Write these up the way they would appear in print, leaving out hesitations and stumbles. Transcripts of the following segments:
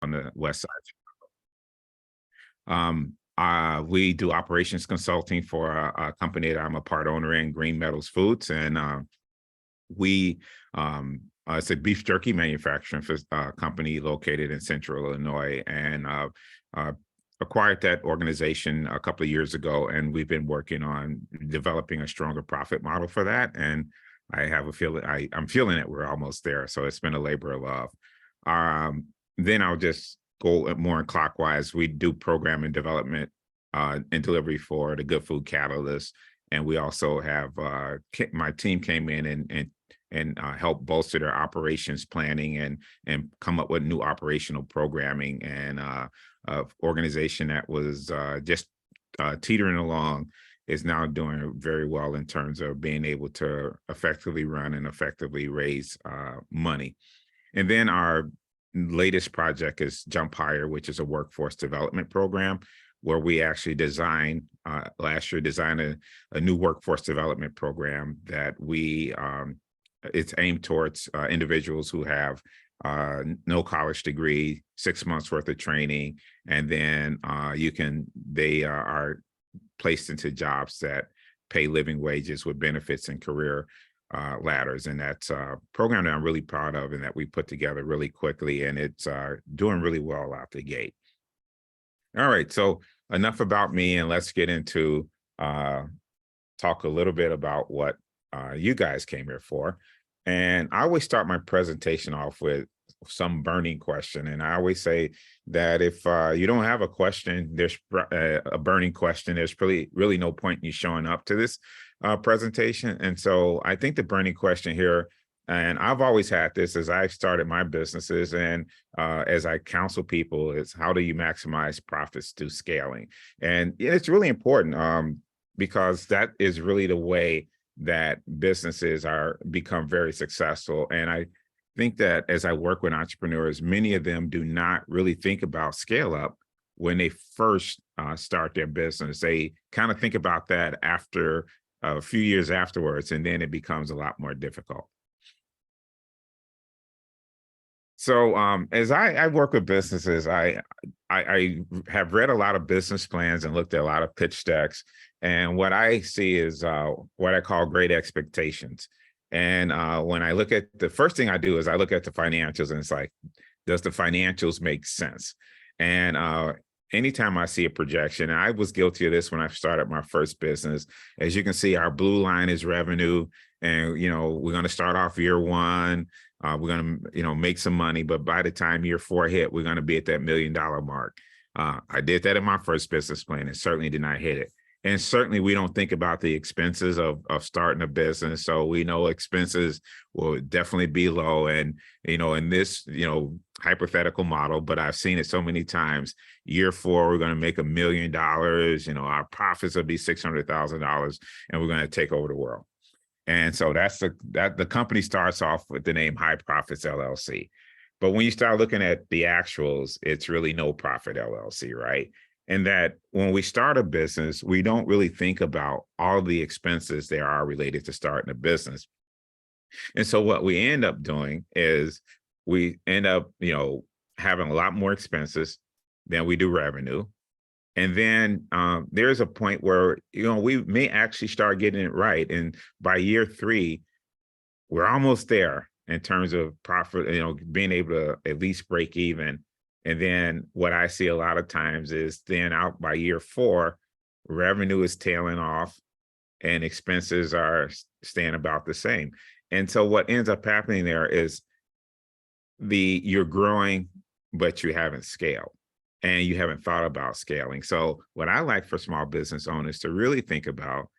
on the west side. We do operations consulting for a company that I'm a part owner in, Green Metals Foods, and we it's a beef jerky manufacturing company located in Central Illinois, and acquired that organization a couple of years ago, and we've been working on developing a stronger profit model for that. And I have a feeling I'm feeling that we're almost there. So it's been a labor of love. Then I'll just go more in clockwise. We do program and development and delivery for the Good Food Catalyst, and we also have my team came in and help bolster their operations planning and come up with new operational programming, and organization that was just teetering along is now doing very well in terms of being able to effectively run and effectively raise money. And then our latest project is Jump Higher, which is a workforce development program where we actually last year designed a new workforce development program that it's aimed towards individuals who have no college degree, 6 months worth of training, and then they are placed into jobs that pay living wages with benefits and career ladders. And that's a program that I'm really proud of and that we put together really quickly, and it's doing really well out the gate. All right, so enough about me, and let's get into talk a little bit about what you guys came here for. And I always start my presentation off with some burning question. And I always say that if you don't have a question, there's a burning question, there's really no point in you showing up to this presentation. And so I think the burning question here, and I've always had this as I started my businesses and as I counsel people, is how do you maximize profits through scaling? And it's really important because that is really the way that businesses become very successful. And I think that as I work with entrepreneurs, many of them do not really think about scale up when they first start their business. They kind of think about that after a few years afterwards, and then it becomes a lot more difficult. So as I work with businesses, I have read a lot of business plans and looked at a lot of pitch decks. And what I see is what I call great expectations. And when I look at the first thing I do is I look at the financials, and it's like, does the financials make sense? And anytime I see a projection, and I was guilty of this when I started my first business, as you can see, our blue line is revenue. And, we're going to start off year one. We're going to, make some money. But by the time year 4 hit, we're going to be at that $1 million mark. I did that in my first business plan and certainly did not hit it. And certainly we don't think about the expenses of starting a business. So we know expenses will definitely be low. And, in this, hypothetical model, but I've seen it so many times, year 4, we're going to make $1 million, our profits will be $600,000 and we're going to take over the world. And so that's the company starts off with the name High Profits LLC. But when you start looking at the actuals, it's really No Profit LLC, right? And that when we start a business, we don't really think about all the expenses there are related to starting a business. And so what we end up doing is we end up, having a lot more expenses than we do revenue. And then there's a point where, we may actually start getting it right. And by year 3, we're almost there in terms of profit, being able to at least break even. And then what I see a lot of times is then out by year 4, revenue is tailing off and expenses are staying about the same. And so what ends up happening there is you're growing, but you haven't scaled and you haven't thought about scaling. So what I like for small business owners to really think about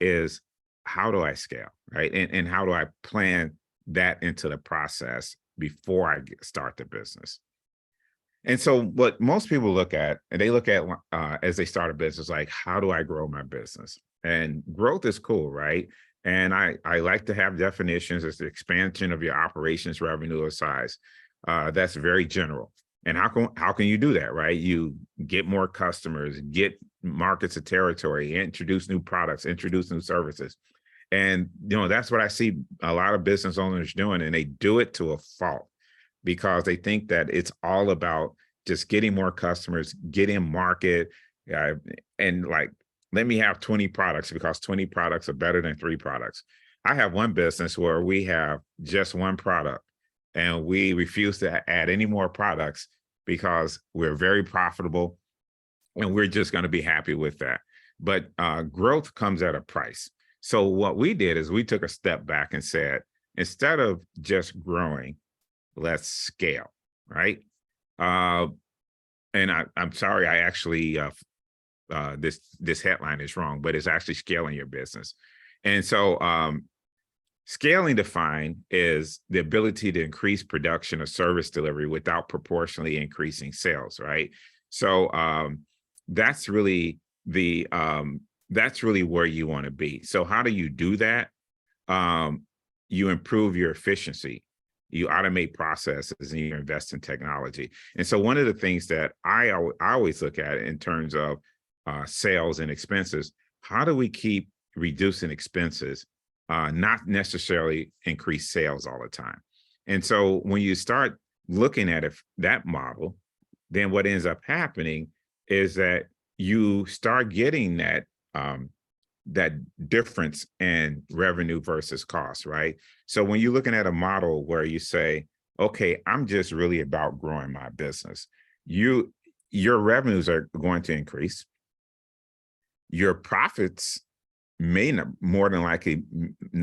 is, how do I scale, right? And how do I plan that into the process before I start the business? And so what most people look at, and they look at as they start a business, like, how do I grow my business? And growth is cool, right? And I like to have definitions as the expansion of your operations, revenue, or size. That's very general. And how can you do that, right? You get more customers, get markets of territory, introduce new products, introduce new services. And, that's what I see a lot of business owners doing, and they do it to a fault because they think that it's all about just getting more customers, getting market, and like, let me have 20 products because 20 products are better than 3 products. I have one business where we have just one product and we refuse to add any more products because we're very profitable and we're just going to be happy with that. But growth comes at a price. So what we did is we took a step back and said, instead of just growing, let's scale, right? And I'm sorry, I actually this headline is wrong, but it's actually scaling your business. And so scaling defined is the ability to increase production or service delivery without proportionally increasing sales, right? So that's really where you want to be. So how do you do that? You improve your efficiency, you automate processes, and you invest in technology. And so one of the things that I always look at in terms of sales and expenses, how do we keep reducing expenses, not necessarily increase sales all the time? And so when you start looking at that model, then what ends up happening is that you start getting that that difference in revenue versus cost, right? So when you're looking at a model where you say, okay, I'm just really about growing my business, your revenues are going to increase. Your profits may not, more than likely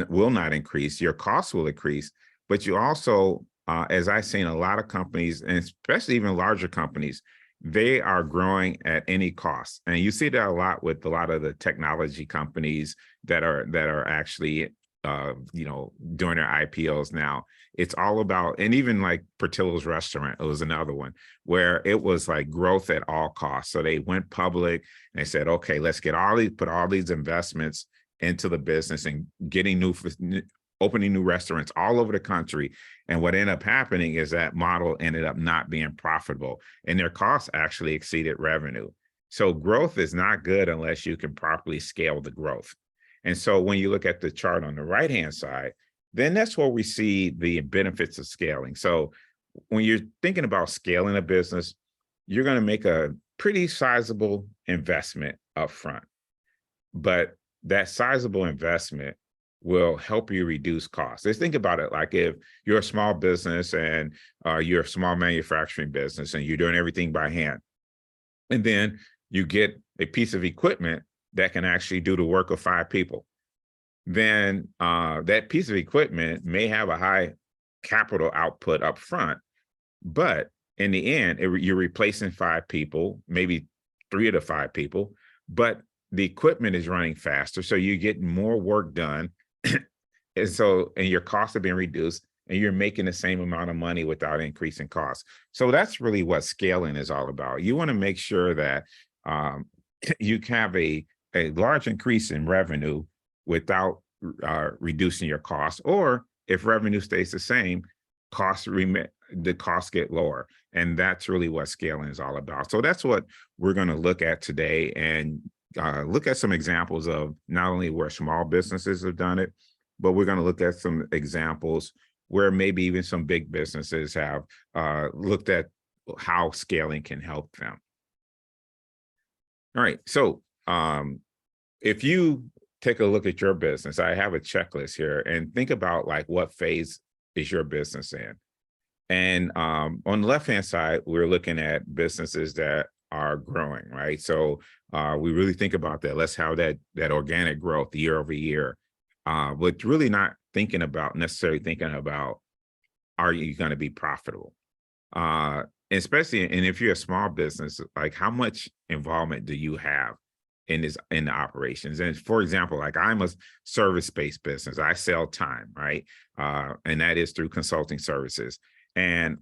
will not increase. Your costs will increase, but you also, as I've seen a lot of companies, and especially even larger companies, they are growing at any cost. And you see that a lot with a lot of the technology companies that are actually, doing their IPOs now. It's all about, and even like Portillo's restaurant, it was another one where it was like growth at all costs. So they went public and they said, okay, let's put all these investments into the business and opening new restaurants all over the country. And what ended up happening is that model ended up not being profitable and their costs actually exceeded revenue. So growth is not good unless you can properly scale the growth. And so when you look at the chart on the right-hand side, then that's where we see the benefits of scaling. So when you're thinking about scaling a business, you're going to make a pretty sizable investment up front. But that sizable investment will help you reduce costs. Let's think about it like if you're a small business and you're a small manufacturing business and you're doing everything by hand. And then you get a piece of equipment that can actually do the work of 5 people. Then that piece of equipment may have a high capital output up front, but in the end, you're replacing 5 people, maybe 3 of the 5 people, but the equipment is running faster. So you're getting more work done. And your costs are being reduced and you're making the same amount of money without increasing costs. So that's really what scaling is all about. You want to make sure that you have a large increase in revenue without reducing your costs, or if revenue stays the same, the costs get lower. And that's really what scaling is all about. So that's what we're going to look at today and look at some examples of not only where small businesses have done it, but we're going to look at some examples where maybe even some big businesses have looked at how scaling can help them. All right, so if you take a look at your business, I have a checklist here, and think about like what phase is your business in. And on the left-hand side, we're looking at businesses that are growing, right? So we really think about that. Let's have that organic growth year over year, but really not necessarily thinking about, are you going to be profitable? Especially, and if you're a small business, like how much involvement do you have in the operations? And for example, like I'm a service-based business. I sell time, right? And that is through consulting services. And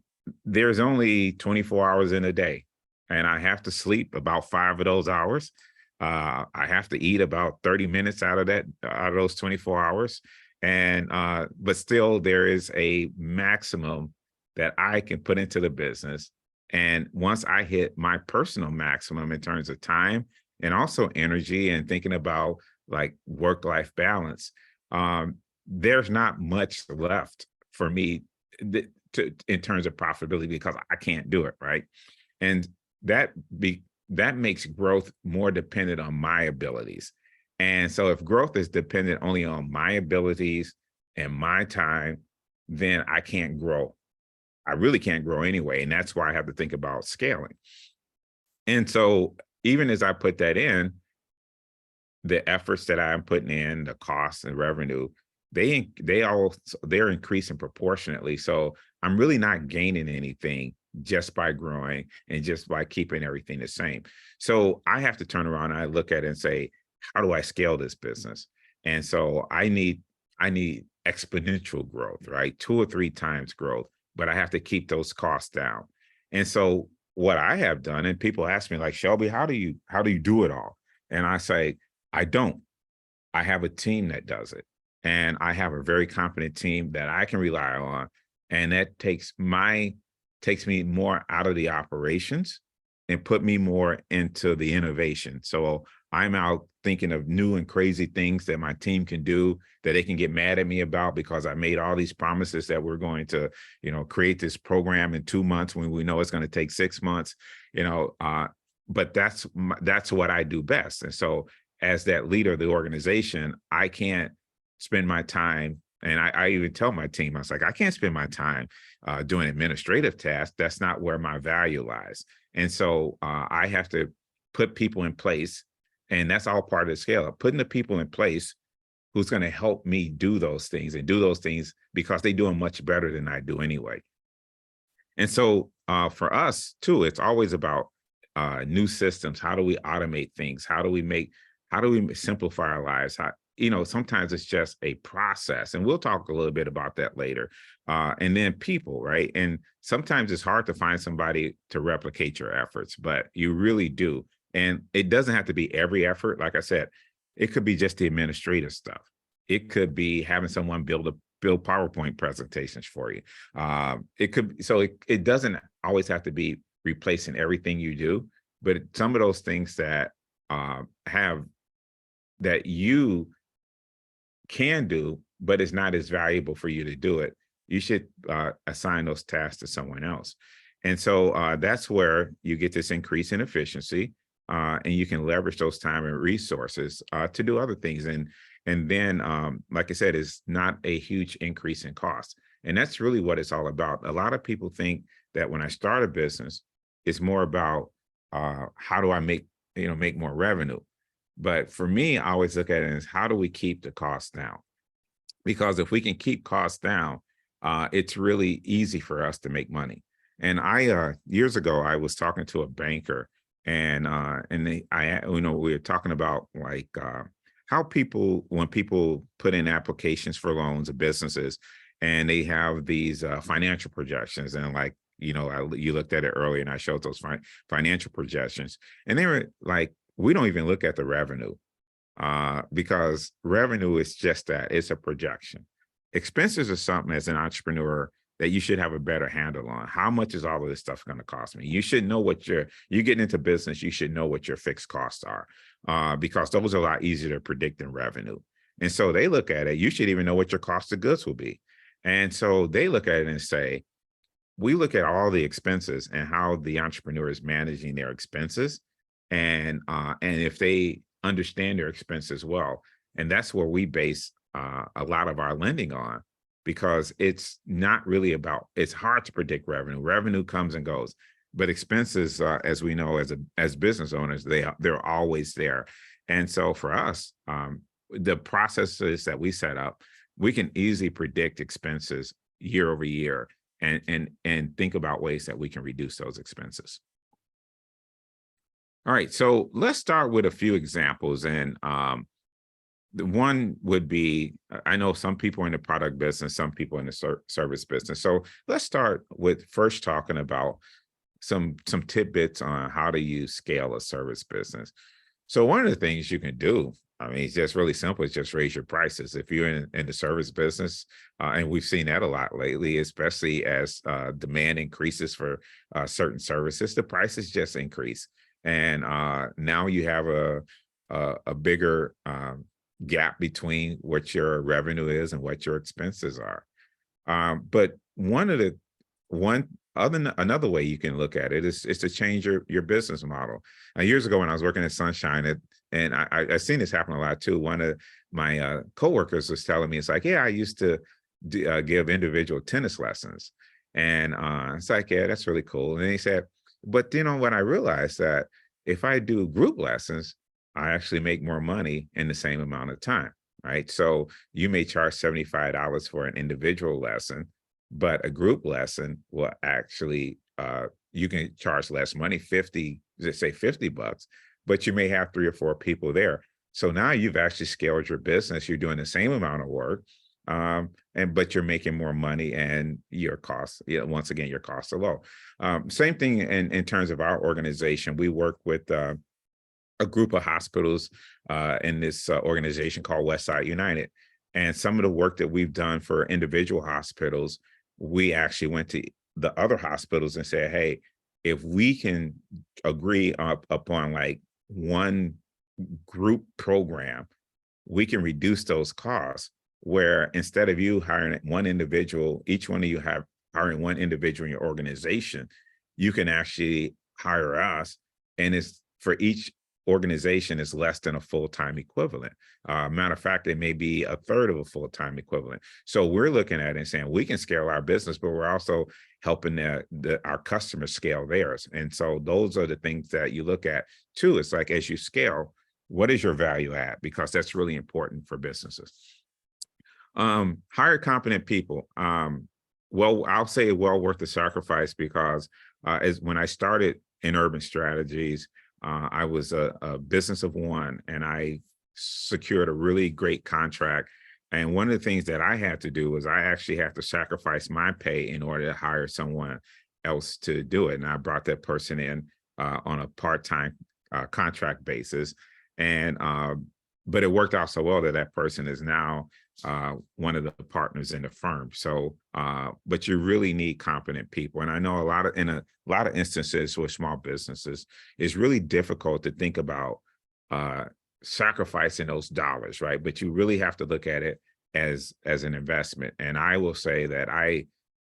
there's only 24 hours in a day. And I have to sleep about 5 of those hours. I have to eat about 30 minutes out of those 24 hours. And but still there is a maximum that I can put into the business. And once I hit my personal maximum in terms of time and also energy and thinking about like work-life balance, there's not much left for me in terms of profitability because I can't do it, right? And that that makes growth more dependent on my abilities. And so if growth is dependent only on my abilities and my time, then I can't grow. I really can't grow anyway. And that's why I have to think about scaling. And so even as I put that in, the efforts that I'm putting in, the costs and revenue, they're increasing proportionately. So I'm really not gaining anything just by growing and just by keeping everything the same. So I have to turn around and I look at it and say, how do I scale this business? And so I need exponential growth, right? 2 or 3 times growth, but I have to keep those costs down. And so what I have done, and people ask me like, Shelby, how do you do it all? And I say, I don't. I have a team that does it. And I have a very competent team that I can rely on. And that takes me more out of the operations and put me more into the innovation. So I'm out thinking of new and crazy things that my team can do that they can get mad at me about because I made all these promises that we're going to, create this program in 2 months when we know it's going to take 6 months, but that's what I do best. And so as that leader of the organization, I can't spend my time. And I even tell my team, I was like, I can't spend my time doing administrative tasks. That's not where my value lies. And so I have to put people in place. And that's all part of the scale up, putting the people in place who's going to help me do those things and do those things because they do them much better than I do anyway. And so for us too, it's always about new systems. How do we automate things? How do we simplify our lives? Sometimes it's just a process, and we'll talk a little bit about that later. And then people, right? And sometimes it's hard to find somebody to replicate your efforts, but you really do. And it doesn't have to be every effort. Like I said, it could be just the administrative stuff. It could be having someone build PowerPoint presentations for you. It doesn't always have to be replacing everything you do, but some of those things that that you can do, but it's not as valuable for you to do it, you should assign those tasks to someone else. And so that's where you get this increase in efficiency, and you can leverage those time and resources to do other things. And then, like I said, it's not a huge increase in cost. And that's really what it's all about. A lot of people think that when I start a business, it's more about how do I make more revenue. But for me, I always look at it as how do we keep the costs down? Because if we can keep costs down, it's really easy for us to make money. And years ago, I was talking to a banker, and we were talking about like how when people put in applications for loans of businesses, and they have these financial projections, and like you looked at it earlier, and I showed those financial projections, and they were like, we don't even look at the revenue because revenue is just that, it's a projection. Expenses are something as an entrepreneur that you should have a better handle on. How much is all of this stuff going to cost me? You should know what you're getting into business. You should know what your fixed costs are because those are a lot easier to predict than revenue. And so they look at it. You should even know what your cost of goods will be. And so they look at it and say, we look at all the expenses and how the entrepreneur is managing their expenses. And if they understand their expenses well, and that's where we base a lot of our lending on, because it's not really it's hard to predict revenue. Revenue comes and goes, but expenses, as we know, as business owners, they're always there. And so for us, the processes that we set up, we can easily predict expenses year over year and think about ways that we can reduce those expenses. All right, so let's start with a few examples. And the one would be, I know some people are in the product business, some people in the service business. So let's start with first talking about some tidbits on how do you scale a service business. So one of the things you can do, I mean, it's just really simple. It's just raise your prices. If you're in the service business, and we've seen that a lot lately, especially as demand increases for certain services, the prices just increase. And now you have a bigger gap between what your revenue is and what your expenses are. But one Another way you can look at it is to change your business model. Years ago when I was working at Sunshine, and I seen this happen a lot too. One of my coworkers was telling me, it's like, yeah, I used to give individual tennis lessons. And it's like, yeah, that's really cool. And then he said, but what I realized that if I do group lessons, I actually make more money in the same amount of time, right? So you may charge $75 for an individual lesson, but a group lesson will actually, you can charge less money, 50, let's say $50, but you may have 3 or 4 people there. So now you've actually scaled your business. You're doing the same amount of work, but you're making more money, and your costs, once again, your costs are low. Same thing in terms of our organization. We work with a group of hospitals in this organization called Westside United. And some of the work that we've done for individual hospitals, we actually went to the other hospitals and said, hey, if we can agree upon like one group program, we can reduce those costs, where instead of you hiring one individual, each one of you have hiring one individual in your organization, you can actually hire us, and it's for each organization is less than a full-time equivalent. Matter of fact, it may be a third of a full-time equivalent. So we're looking at it and saying we can scale our business, but we're also helping our customers scale theirs. And so those are the things that you look at too. It's like, as you scale, what is your value add? Because that's really important for businesses. Hire competent people. Well, I'll say well worth the sacrifice, because as when I started InUrban Strategies, I was a business of one, and I secured a really great contract. And one of the things that I had to do was I actually had to sacrifice my pay in order to hire someone else to do it. And I brought that person in on a part-time contract basis. And but it worked out so well that that person is now one of the partners in the firm. So, but you really need competent people. And I know in a lot of instances with small businesses, it's really difficult to think about sacrificing those dollars, right? But you really have to look at it as an investment. And I will say that I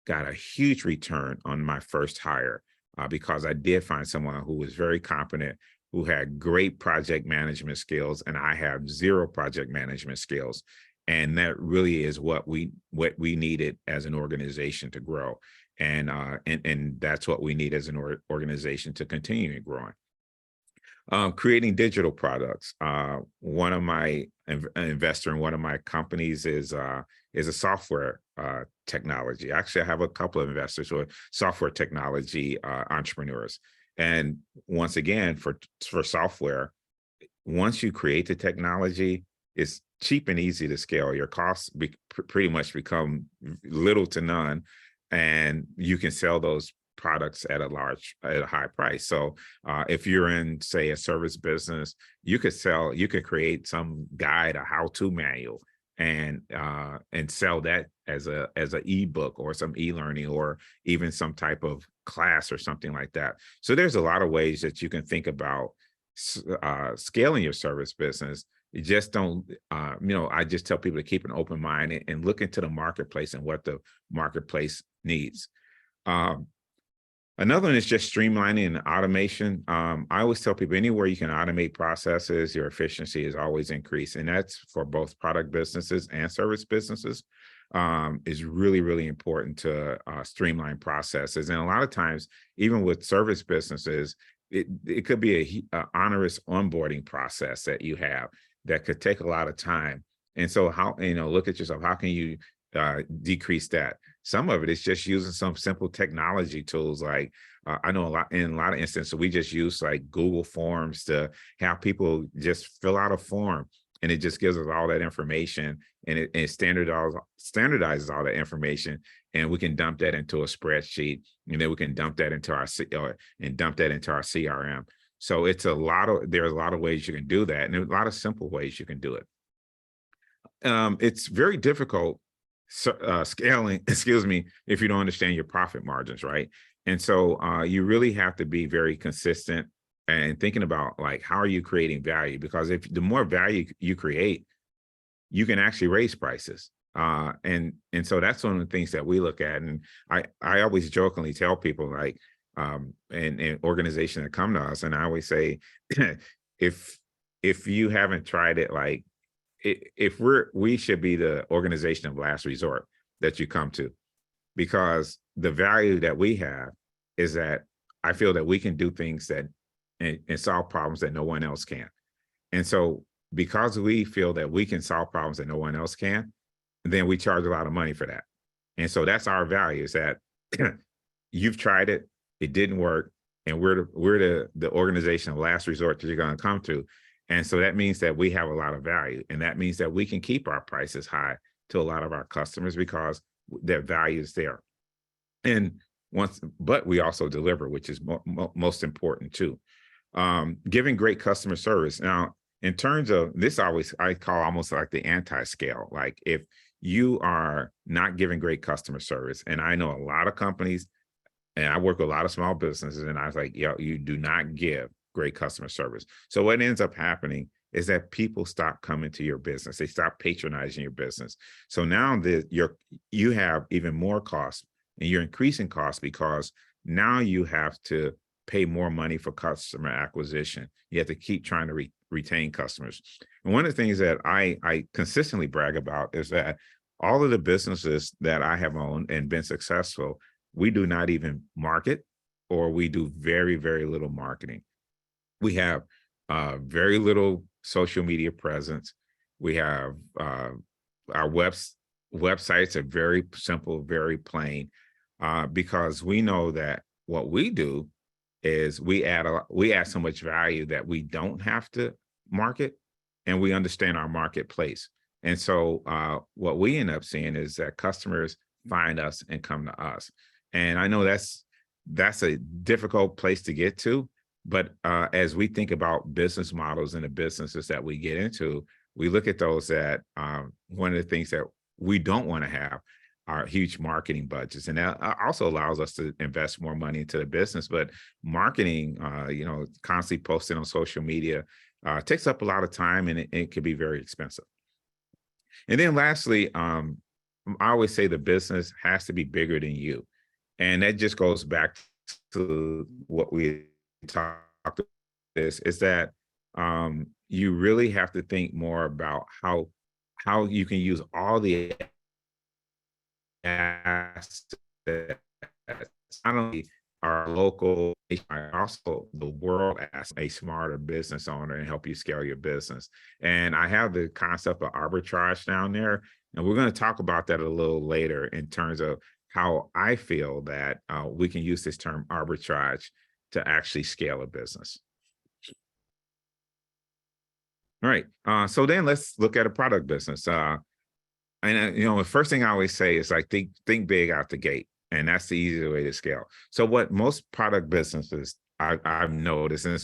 got a huge return on my first hire because I did find someone who was very competent, who had great project management skills, and I have zero project management skills. And that really is what we needed as an organization to grow. And that's what we need as an organization to continue growing. Creating digital products. One of my investor in one of my companies is a software technology. Actually, I have a couple of investors who are software technology entrepreneurs. And once again, for software, once you create the technology, it's cheap and easy to scale. Your costs pretty much become little to none, and you can sell those products at a high price. So if you're in, say, a service business, you could create some guide, a how-to manual, and sell that as an ebook or some e-learning or even some type of class or something like that. So there's a lot of ways that you can think about scaling your service business. You just don't, I just tell people to keep an open mind and look into the marketplace and what the marketplace needs. Another one is just streamlining and automation. I always tell people anywhere you can automate processes, your efficiency is always increased. And that's for both product businesses and service businesses. Is really, really important to streamline processes. And a lot of times, even with service businesses, it could be a onerous onboarding process that you have that could take a lot of time. And so how, look at yourself, how can you decrease that? Some of it is just using some simple technology tools. Like I know in a lot of instances, we just use like Google Forms to have people just fill out a form, and it just gives us all that information, and it standardizes all that information, and we can dump that into a spreadsheet, and then we can dump that into our CRM. So there's a lot of ways you can do that, and there's a lot of simple ways you can do it. It's very difficult scaling, if you don't understand your profit margins, right? And so you really have to be very consistent and thinking about like, how are you creating value? Because if the more value you create, you can actually raise prices. And so that's one of the things that we look at. And I always jokingly tell people, like, and organizations that come to us, and I always say, if you haven't tried it, like, if we should be the organization of last resort that you come to, because the value that we have is that I feel that we can do things that and solve problems that no one else can. And so because we feel that we can solve problems that no one else can, then we charge a lot of money for that. And so that's our value, is that you've tried it, it didn't work, and we're the organization of last resort that you're going to come to. And so that means that we have a lot of value, and that means that we can keep our prices high to a lot of our customers because their value is there. And but we also deliver, which is most important too. Giving great customer service. Now, in terms of this, I call almost like the anti-scale. Like, if you are not giving great customer service, and I know a lot of companies, and I work with a lot of small businesses, and I was like, yo, you do not give great customer service. So what ends up happening is that people stop coming to your business. They stop patronizing your business. So now you have even more costs, and you're increasing costs because now you have to pay more money for customer acquisition. You have to keep trying to retain customers. And one of the things that I consistently brag about is that all of the businesses that I have owned and been successful, we do not even market, or we do very, very little marketing. We have very little social media presence. We have our websites are very simple, very plain, because we know that what we do is we add so much value that we don't have to market, and we understand our marketplace. And so what we end up seeing is that customers find us and come to us. And I know that's a difficult place to get to, but as we think about business models and the businesses that we get into, we look at those that one of the things that we don't want to have are huge marketing budgets. And that also allows us to invest more money into the business. But marketing, constantly posting on social media takes up a lot of time, and it can be very expensive. And then lastly, I always say the business has to be bigger than you. And that just goes back to what we talked about, is that you really have to think more about how you can use all the assets, not only our local, also the world, as a smarter business owner, and help you scale your business. And I have the concept of arbitrage down there, and we're going to talk about that a little later in terms of how I feel that we can use this term arbitrage to actually scale a business. All right, so then let's look at a product business. And the first thing I always say is, like, think big out the gate, and that's the easiest way to scale. So what most product businesses I've noticed, and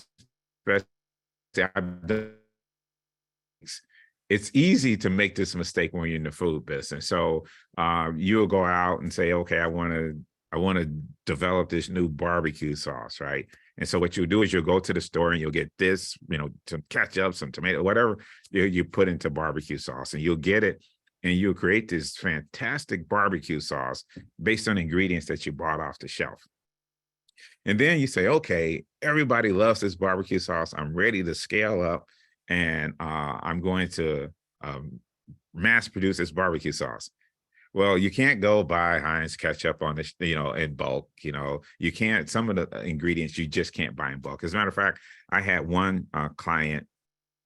especially I've done, it's easy to make this mistake when you're in the food business. So you'll go out and say, okay, I want to develop this new barbecue sauce, right? And so what you'll do is you'll go to the store and you'll get this, some ketchup, some tomato, whatever you put into barbecue sauce, and you'll get it, and you'll create this fantastic barbecue sauce based on ingredients that you bought off the shelf. And then you say, okay, everybody loves this barbecue sauce. I'm ready to scale up, and I'm going to mass produce this barbecue sauce. Well, you can't go buy Heinz ketchup on this, in bulk. You can't, some of the ingredients you just can't buy in bulk. As a matter of fact, I had one client,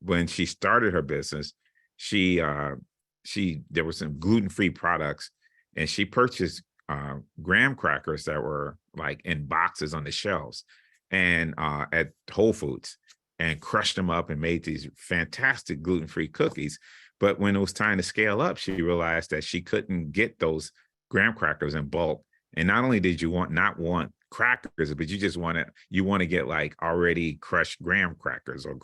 when she started her business, there were some gluten-free products, and she purchased graham crackers that were like in boxes on the shelves and at Whole Foods, and crushed them up and made these fantastic gluten-free cookies. But when it was time to scale up, she realized that she couldn't get those graham crackers in bulk. And not only did you not want crackers, but you want to get like already crushed graham crackers, or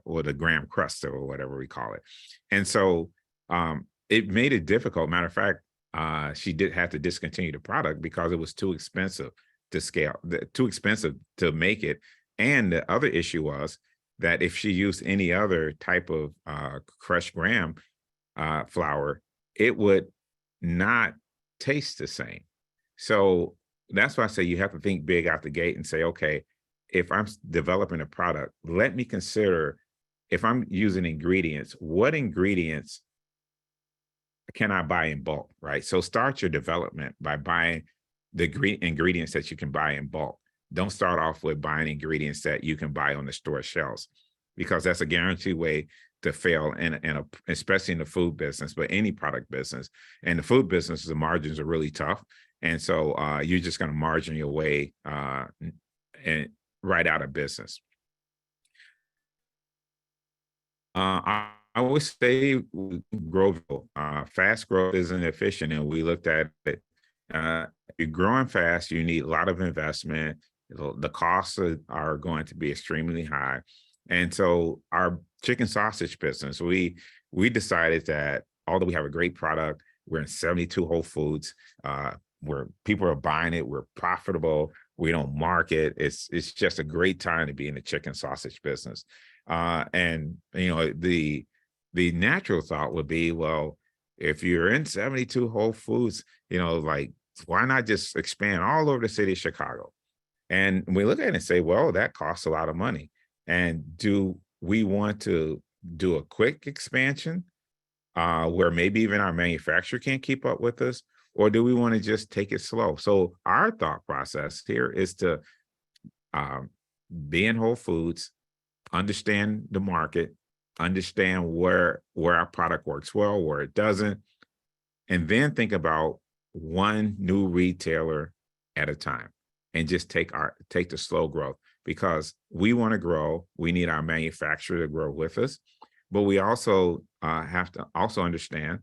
or the graham crust, or whatever we call it. And so it made it difficult. Matter of fact, she did have to discontinue the product because it was too expensive to scale, too expensive to make it. And the other issue was that if she used any other type of crushed graham flour, it would not taste the same. So that's why I say you have to think big out the gate and say, okay, if I'm developing a product, let me consider, if I'm using ingredients, what ingredients can I buy in bulk, right? So start your development by buying the ingredients that you can buy in bulk. Don't start off with buying ingredients that you can buy on the store shelves, because that's a guaranteed way to fail, especially in the food business, but any product business. And the food business, the margins are really tough. And so you're just going to margin your way and right out of business. I would say growth, fast growth isn't efficient, and we looked at it. If you're growing fast, you need a lot of investment. The costs are going to be extremely high, and so our chicken sausage business, we decided that although we have a great product, we're in 72 Whole Foods, where people are buying it, we're profitable, we don't market. It's just a great time to be in the chicken sausage business. And the natural thought would be, well, if you're in 72 Whole Foods, like, why not just expand all over the city of Chicago? And we look at it and say, well, that costs a lot of money. And do we want to do a quick expansion where maybe even our manufacturer can't keep up with us? Or do we want to just take it slow? So our thought process here is to be in Whole Foods, understand the market, understand where our product works well, where it doesn't, and then think about one new retailer at a time, and just take the slow growth, because we want to grow. We need our manufacturer to grow with us, but we also have to also understand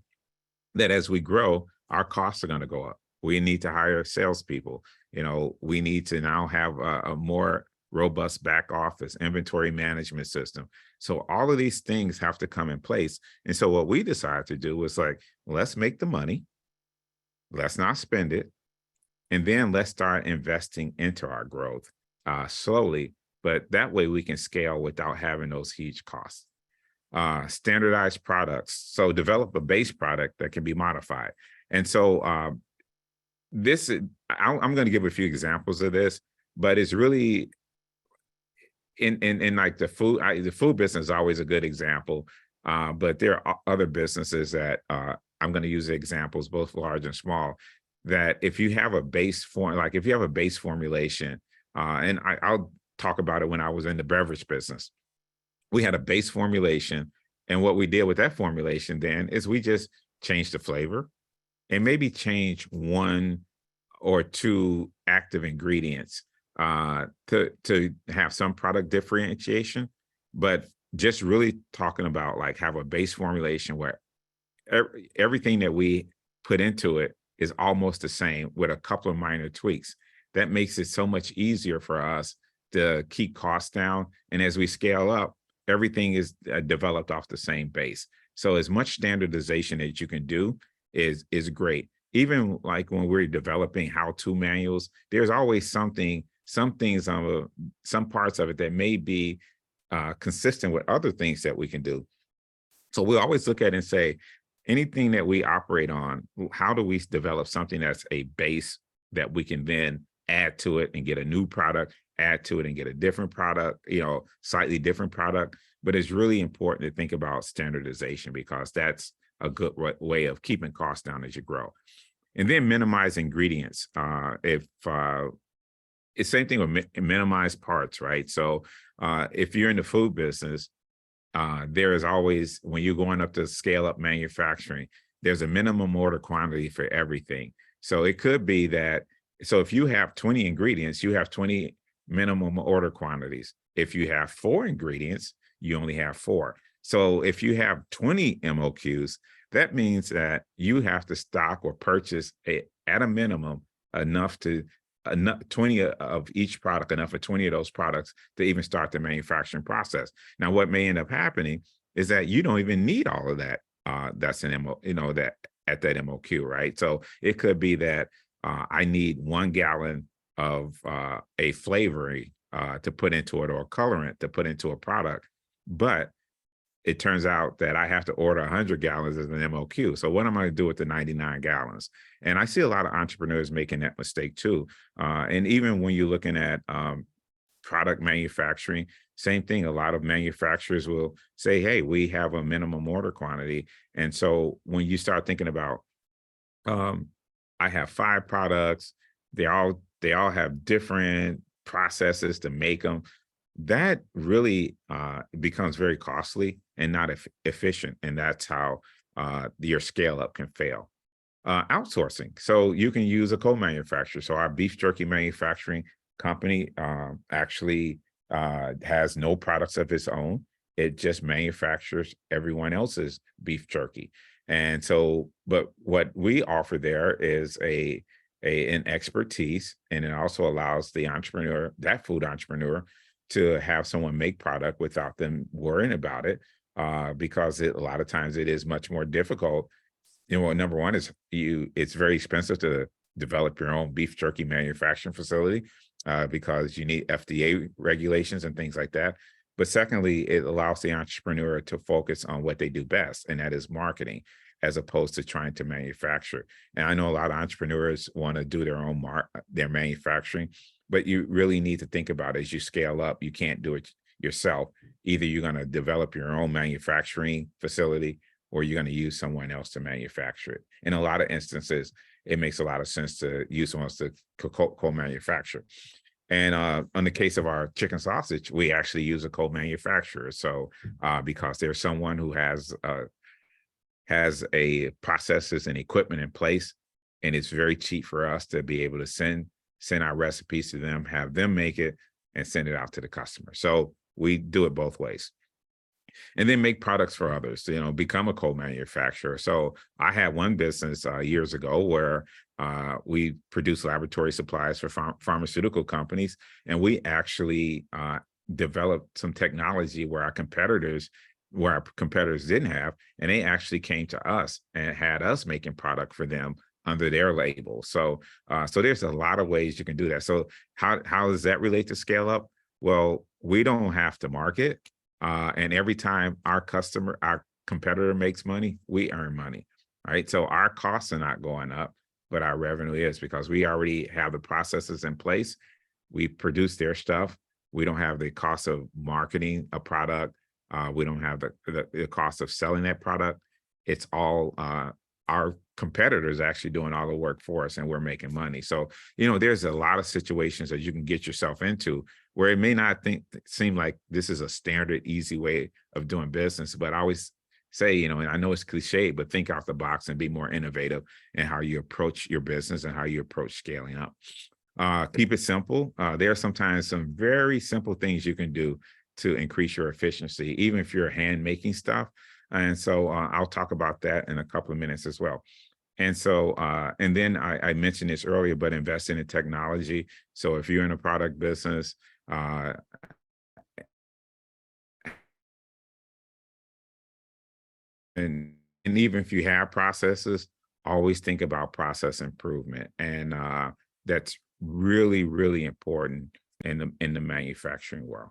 that as we grow, our costs are going to go up. We need to hire salespeople. We need to now have a more robust back office inventory management system. So all of these things have to come in place. And so what we decided to do was like, let's make the money, let's not spend it, and then let's start investing into our growth slowly, but that way we can scale without having those huge costs. Standardized products. So develop a base product that can be modified. And so I'm going to give a few examples of this, but it's really in like the food business is always a good example. But there are other businesses that I'm going to use examples, both large and small, that if you have a base formulation, and I'll talk about it when I was in the beverage business. We had a base formulation, and what we did with that formulation then is we just changed the flavor and maybe change one or two active ingredients to have some product differentiation, but just really talking about like have a base formulation where everything that we put into it is almost the same with a couple of minor tweaks. That makes it so much easier for us to keep costs down. And as we scale up, everything is developed off the same base. So as much standardization that you can do is great. Even like when we're developing how-to manuals, there's always some things on some parts of it that may be consistent with other things that we can do. So we always look at it and say, anything that we operate on, how do we develop something that's a base that we can then add to it and get a new product, add to it and get a different product, slightly different product. But it's really important to think about standardization, because that's a good way of keeping costs down as you grow. And then minimize ingredients. It's same thing with minimize parts, right? So if you're in the food business, there is always, when you're going up to scale up manufacturing, there's a minimum order quantity for everything. So it could be that, so if you have 20 ingredients, you have 20 minimum order quantities. If you have 4 ingredients, you only have 4. So if you have 20 MOQs, that means that you have to stock or purchase at a minimum enough 20 of each product, enough for 20 of those products to even start the manufacturing process. Now, what may end up happening is that you don't even need all of that. That's an that at that MOQ, right? So it could be that I need 1 gallon of a flavoring to put into it, or a colorant to put into a product, but it turns out that I have to order 100 gallons as an MOQ. So what am I going to do with the 99 gallons? And I see a lot of entrepreneurs making that mistake too. And even when you're looking at product manufacturing, same thing. A lot of manufacturers will say, hey, we have a minimum order quantity. And so when you start thinking about, I have 5 products, they all have different processes to make them. That really becomes very costly and not efficient. And that's how your scale up can fail. Outsourcing. So you can use a co-manufacturer. So our beef jerky manufacturing company actually has no products of its own. It just manufactures everyone else's beef jerky. And so, but what we offer there is an expertise, and it also allows the entrepreneur, that food entrepreneur, to have someone make product without them worrying about it, because a lot of times it is much more difficult. Number one is it's very expensive to develop your own beef jerky manufacturing facility because you need FDA regulations and things like that. But secondly, it allows the entrepreneur to focus on what they do best, and that is marketing, as opposed to trying to manufacture. And I know a lot of entrepreneurs want to do their manufacturing, but you really need to think about it as you scale up. You can't do it yourself. Either you're going to develop your own manufacturing facility, or you're going to use someone else to manufacture it. In a lot of instances, it makes a lot of sense to use someone else to co-manufacture. And on the case of our chicken sausage, we actually use a co-manufacturer. So because there's someone who has a processes and equipment in place, and it's very cheap for us to be able to send our recipes to them, have them make it, and send it out to the customer. So we do it both ways. And then make products for others, become a co-manufacturer. So I had one business years ago where we produced laboratory supplies for pharmaceutical companies, and we actually developed some technology where our competitors didn't have, and they actually came to us and had us making product for them under their label. So there's a lot of ways you can do that. So how does that relate to scale up? Well, we don't have to market. And every time our competitor makes money, we earn money, right? So our costs are not going up, but our revenue is, because we already have the processes in place. We produce their stuff. We don't have the cost of marketing a product. We don't have the cost of selling that product. It's all our competitors actually doing all the work for us, and we're making money. So, there's a lot of situations that you can get yourself into where it may not seem like this is a standard, easy way of doing business. But I always say, and I know it's cliche, but think out the box and be more innovative in how you approach your business and how you approach scaling up. Keep it simple. There are sometimes some very simple things you can do to increase your efficiency, even if you're hand making stuff. And so I'll talk about that in a couple of minutes as well. And so, and then I mentioned this earlier, but investing in technology. So if you're in a product business, and even if you have processes, always think about process improvement. And that's really, really important in the manufacturing world.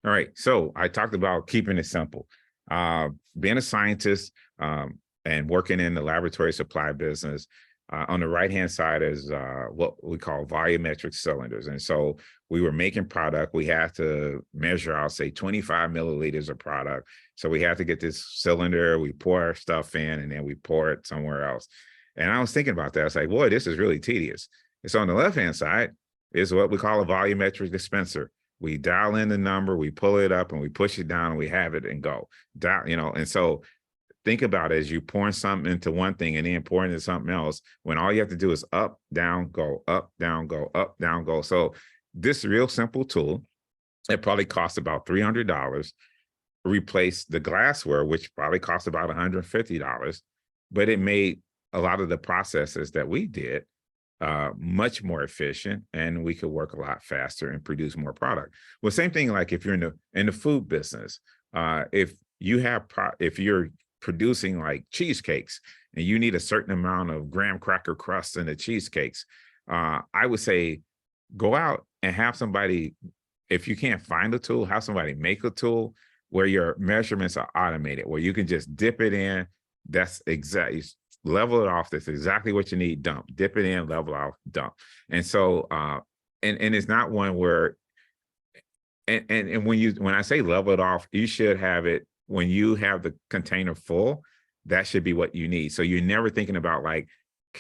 All right, so I talked about keeping it simple. Being a scientist and working in the laboratory supply business, on the right-hand side is what we call volumetric cylinders. And so we were making product. We had to measure out, say, 25 milliliters of product. So we had to get this cylinder, we pour our stuff in, and then we pour it somewhere else. And I was thinking about that. I was like, boy, this is really tedious. And so on the left-hand side is what we call a volumetric dispenser. We dial in the number, we pull it up, and we push it down, and we have it and go. And so think about it as you pouring something into one thing and then pouring into something else, when all you have to do is up, down, go, up, down, go, up, down, go. So this real simple tool, it probably costs about $300, replace the glassware, which probably costs about $150, but it made a lot of the processes that we did much more efficient, and we could work a lot faster and produce more product. Well, same thing, like if you're in the food business, if you're producing like cheesecakes and you need a certain amount of graham cracker crust in the cheesecakes, I would say go out and have somebody, if you can't find a tool, have somebody make a tool, where your measurements are automated, where you can just dip it in. That's exactly, level it off. That's exactly what you need. Dump, dip it in, level off, dump. And so, and it's not one where, and when I say level it off, you should have it when you have the container full. That should be what you need. So you're never thinking about like,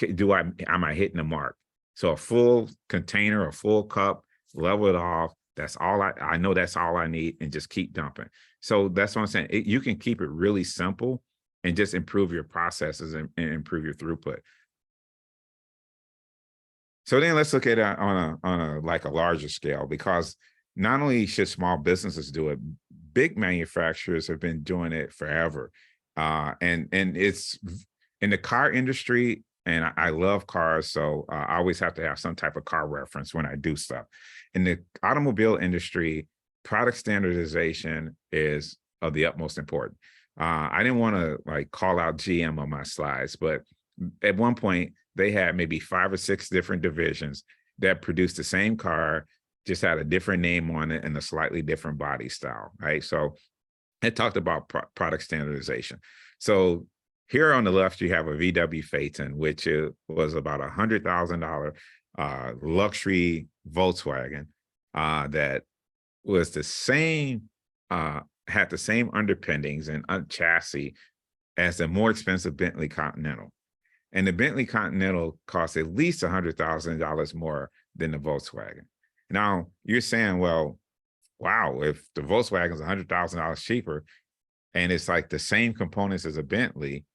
am I hitting the mark? So a full container, a full cup, level it off. That's all I know. That's all I need, and just keep dumping. So that's what I'm saying. You can keep it really simple and just improve your processes and improve your throughput. So then let's look at it on a like a larger scale, because not only should small businesses do it, big manufacturers have been doing it forever. And it's in the car industry, and I love cars, so I always have to have some type of car reference when I do stuff. In the automobile industry, product standardization is of the utmost importance. I didn't want to like call out GM on my slides, but at one point they had maybe 5 or 6 different divisions that produced the same car, just had a different name on it and a slightly different body style, right? So it talked about product standardization. So here on the left, you have a VW Phaeton, which was about $100,000 luxury Volkswagen that was the same, had the same underpinnings and chassis as the more expensive Bentley Continental. And the Bentley Continental costs at least $100,000 more than the Volkswagen. Now you're saying, well, wow, if the Volkswagen is $100,000 cheaper and it's like the same components as a Bentley,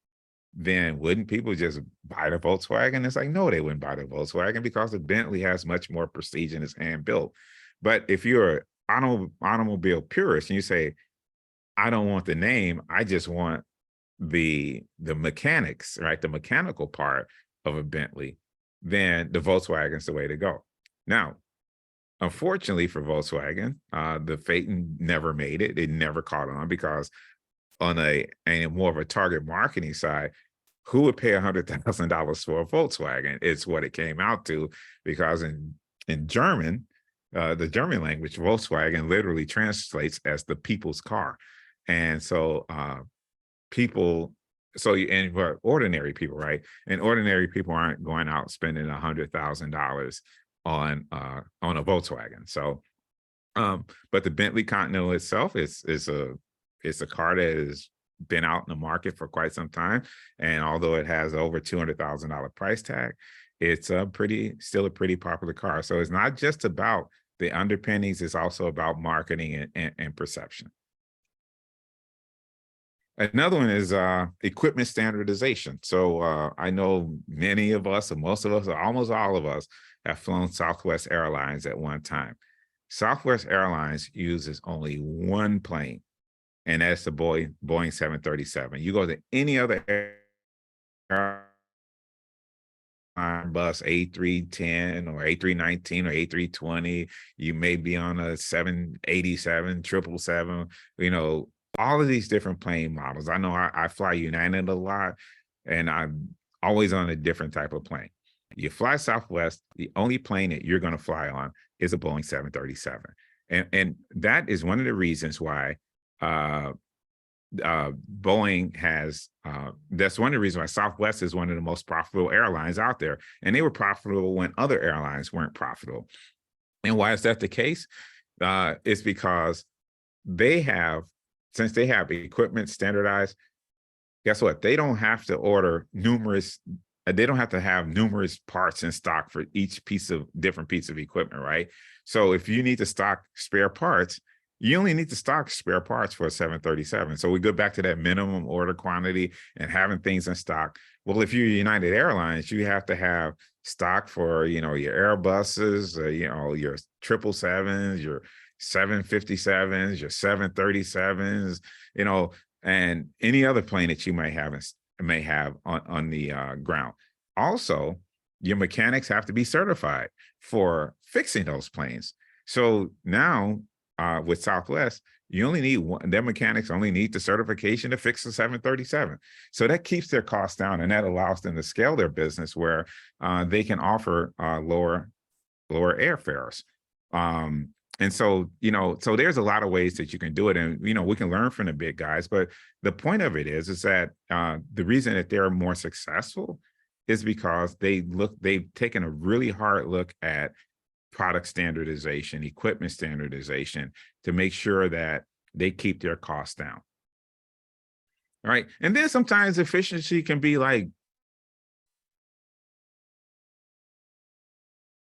then wouldn't people just buy the Volkswagen? It's like, no, they wouldn't buy the Volkswagen because the Bentley has much more prestige and it's hand built. But if you're an automobile purist and you say, I don't want the name, I just want the mechanics, right? The mechanical part of a Bentley, then the Volkswagen's the way to go. Now, unfortunately for Volkswagen, the Phaeton never made it. It never caught on, because on a more of a target marketing side, who would pay $100,000 for a Volkswagen? It's what it came out to, because in German, the German language, Volkswagen literally translates as the people's car. And so ordinary people, right? And ordinary people aren't going out spending $100,000 on a Volkswagen. So, but the Bentley Continental itself is a car that has been out in the market for quite some time, and although it has over $200,000 price tag, it's still a pretty popular car. So it's not just about the underpinnings; it's also about marketing and perception. Another one is equipment standardization. So I know many of us, or most of us, or almost all of us, have flown Southwest Airlines at one time. Southwest Airlines uses only one plane, and that's the Boeing 737. You go to any other airline, bus, A310 or A319 or A320, you may be on a 787, 777, all of these different plane models. I know I fly United a lot, and I'm always on a different type of plane. You fly Southwest, the only plane that you're going to fly on is a Boeing 737. And that is one of the reasons why Boeing has, that's one of the reasons why Southwest is one of the most profitable airlines out there. And they were profitable when other airlines weren't profitable. And why is that the case? It's because since they have equipment standardized, guess what? They don't have to have numerous parts in stock for each different piece of equipment, right? So if you need to stock spare parts, you only need to stock spare parts for a 737. So we go back to that minimum order quantity and having things in stock. Well, if you're United Airlines, you have to have stock for, your Airbuses, your 777s, your 757s, your 737s, and any other plane that you may have on the ground. Also, your mechanics have to be certified for fixing those planes. So now with Southwest, you only need their mechanics only need the certification to fix the 737. So that keeps their costs down, and that allows them to scale their business where they can offer lower airfares. And so, so there's a lot of ways that you can do it. And, we can learn from the big guys. But the point of it is that the reason that they're more successful is because they've taken a really hard look at product standardization, equipment standardization to make sure that they keep their costs down. All right. And then sometimes efficiency can be like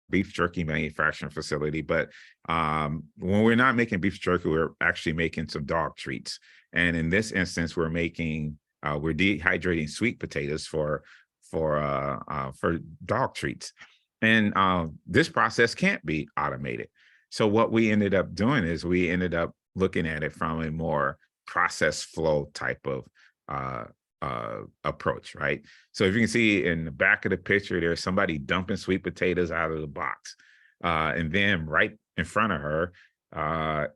beef jerky manufacturing facility, but when we're not making beef jerky, we're actually making some dog treats. And in this instance, we're dehydrating sweet potatoes for dog treats. And this process can't be automated. So what we ended up doing is we ended up looking at it from a more process flow type of approach, right? So if you can see in the back of the picture, there's somebody dumping sweet potatoes out of the box. And then right in front of her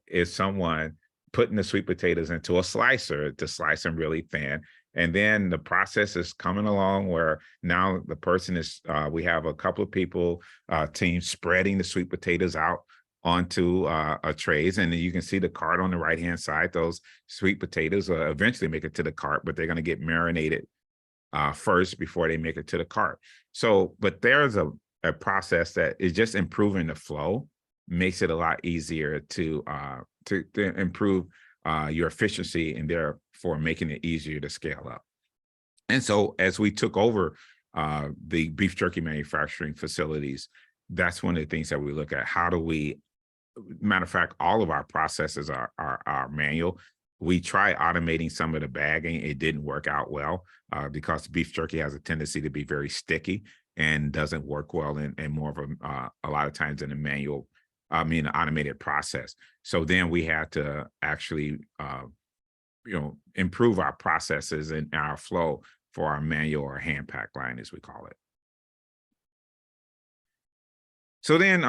is someone putting the sweet potatoes into a slicer to slice them really thin. And then the process is coming along where now the person is, we have a couple of people, team spreading the sweet potatoes out onto trays. And then you can see the cart on the right-hand side. Those sweet potatoes eventually make it to the cart, but they're going to get marinated first before they make it to the cart. So, but there's a process that is just improving the flow, makes it a lot easier to improve your efficiency and therefore making it easier to scale up. And so as we took over the beef jerky manufacturing facilities, that's one of the things that we look at. How do we, matter of fact, all of our processes are manual. We tried automating some of the bagging. It didn't work out well because beef jerky has a tendency to be very sticky and doesn't work well in more of a lot of times in a automated process. So then we had to actually, improve our processes and our flow for our manual or hand pack line, as we call it. So then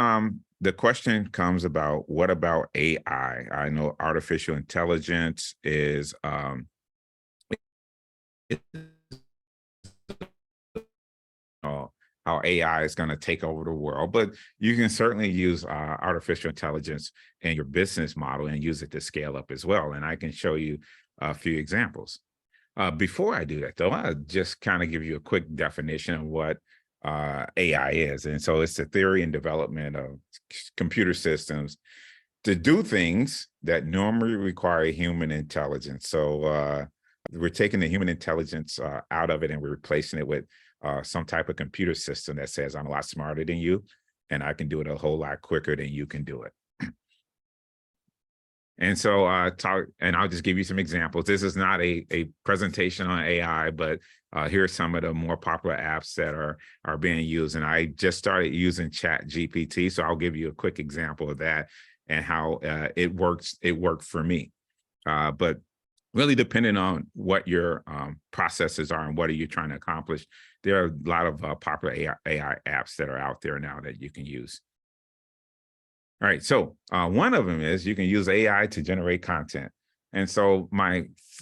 the question comes about, what about AI? I know artificial intelligence is how AI is going to take over the world, but you can certainly use artificial intelligence in your business model and use it to scale up as well. And I can show you a few examples. Before I do that, though, I'll just kind of give you a quick definition of what AI is. And so it's the theory and development of computer systems to do things that normally require human intelligence. So we're taking the human intelligence out of it and we're replacing it with some type of computer system that says I'm a lot smarter than you and I can do it a whole lot quicker than you can do it. And so I'll just give you some examples. This is not a presentation on AI, but here are some of the more popular apps that are being used. And I just started using ChatGPT, so I'll give you a quick example of that and how it works. It worked for me, but really depending on what your processes are and what are you trying to accomplish, there are a lot of popular AI apps that are out there now that you can use. All right, so one of them is you can use AI to generate content. And so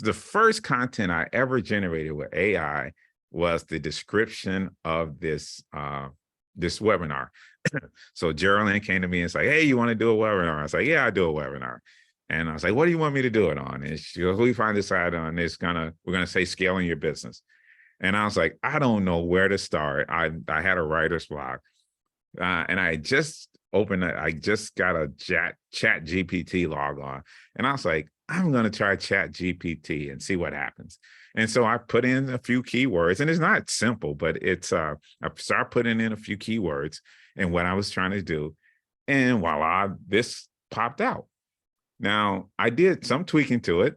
the first content I ever generated with AI was the description of this webinar. So Geraldine came to me and said, hey, you want to do a webinar? I was like, yeah, I do a webinar. And I was like, what do you want me to do it on? And she goes, we find this out on this we're gonna say scaling your business. And I was like, I don't know where to start. I had a writer's block. And I just opened it. I just got a chat GPT log on. And I was like, I'm going to try chat GPT and see what happens. And so I put in a few keywords, and it's not simple, but it's, I start putting in a few keywords and what I was trying to do. And voila, this popped out. Now I did some tweaking to it,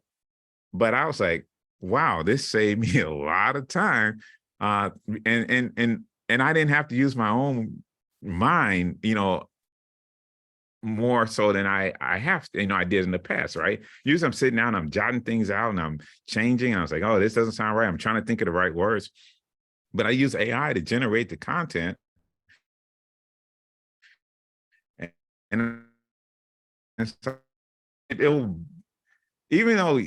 but I was like, wow, this saved me a lot of time. And I didn't have to use my own mind, more so than I have to, I did in the past, right? Usually I'm sitting down, I'm jotting things out and I'm changing. And I was like, oh, this doesn't sound right. I'm trying to think of the right words. But I use AI to generate the content. And so it'll, even though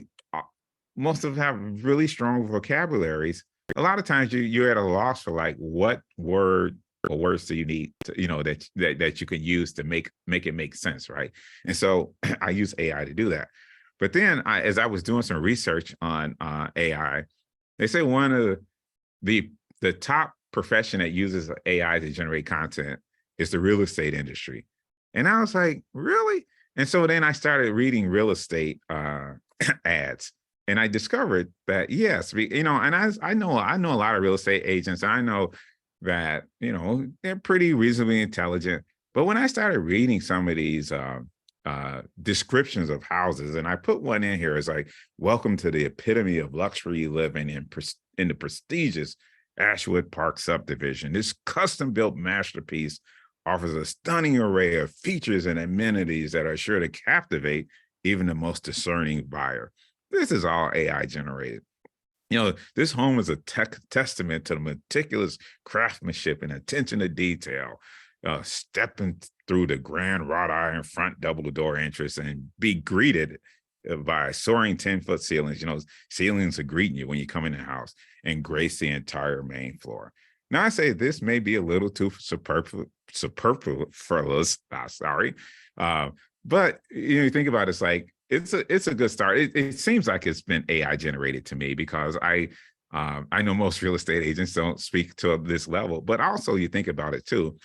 most of them have really strong vocabularies, a lot of times you're at a loss for like what word words do you need to, that you can use to make it make sense, right? And so I use AI to do that. But then as I was doing some research on AI, they say one of the top profession that uses AI to generate content is the real estate industry. And I was like, really? And so then I started reading real estate ads, and I discovered that yes, and I know a lot of real estate agents. I know that they're pretty reasonably intelligent. But when I started reading some of these descriptions of houses, and I put one in here, it's like, welcome to the epitome of luxury living in the prestigious Ashwood Park subdivision. This custom-built masterpiece offers a stunning array of features and amenities that are sure to captivate even the most discerning buyer. This is all AI generated. This home is a testament to the meticulous craftsmanship and attention to detail. Stepping through the grand wrought iron front double door entrance and be greeted by soaring 10-foot ceilings. Ceilings are greeting you when you come in the house and grace the entire main floor. Now, I say this may be a little too superfluous. Sorry, but you think about it, it's like it's a good start. It seems like it's been AI generated to me, because I know most real estate agents don't speak to this level, but also you think about it too.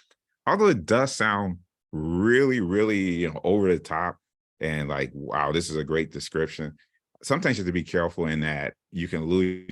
Although it does sound really, really, over the top and like, wow, this is a great description. Sometimes you have to be careful in that you can lose.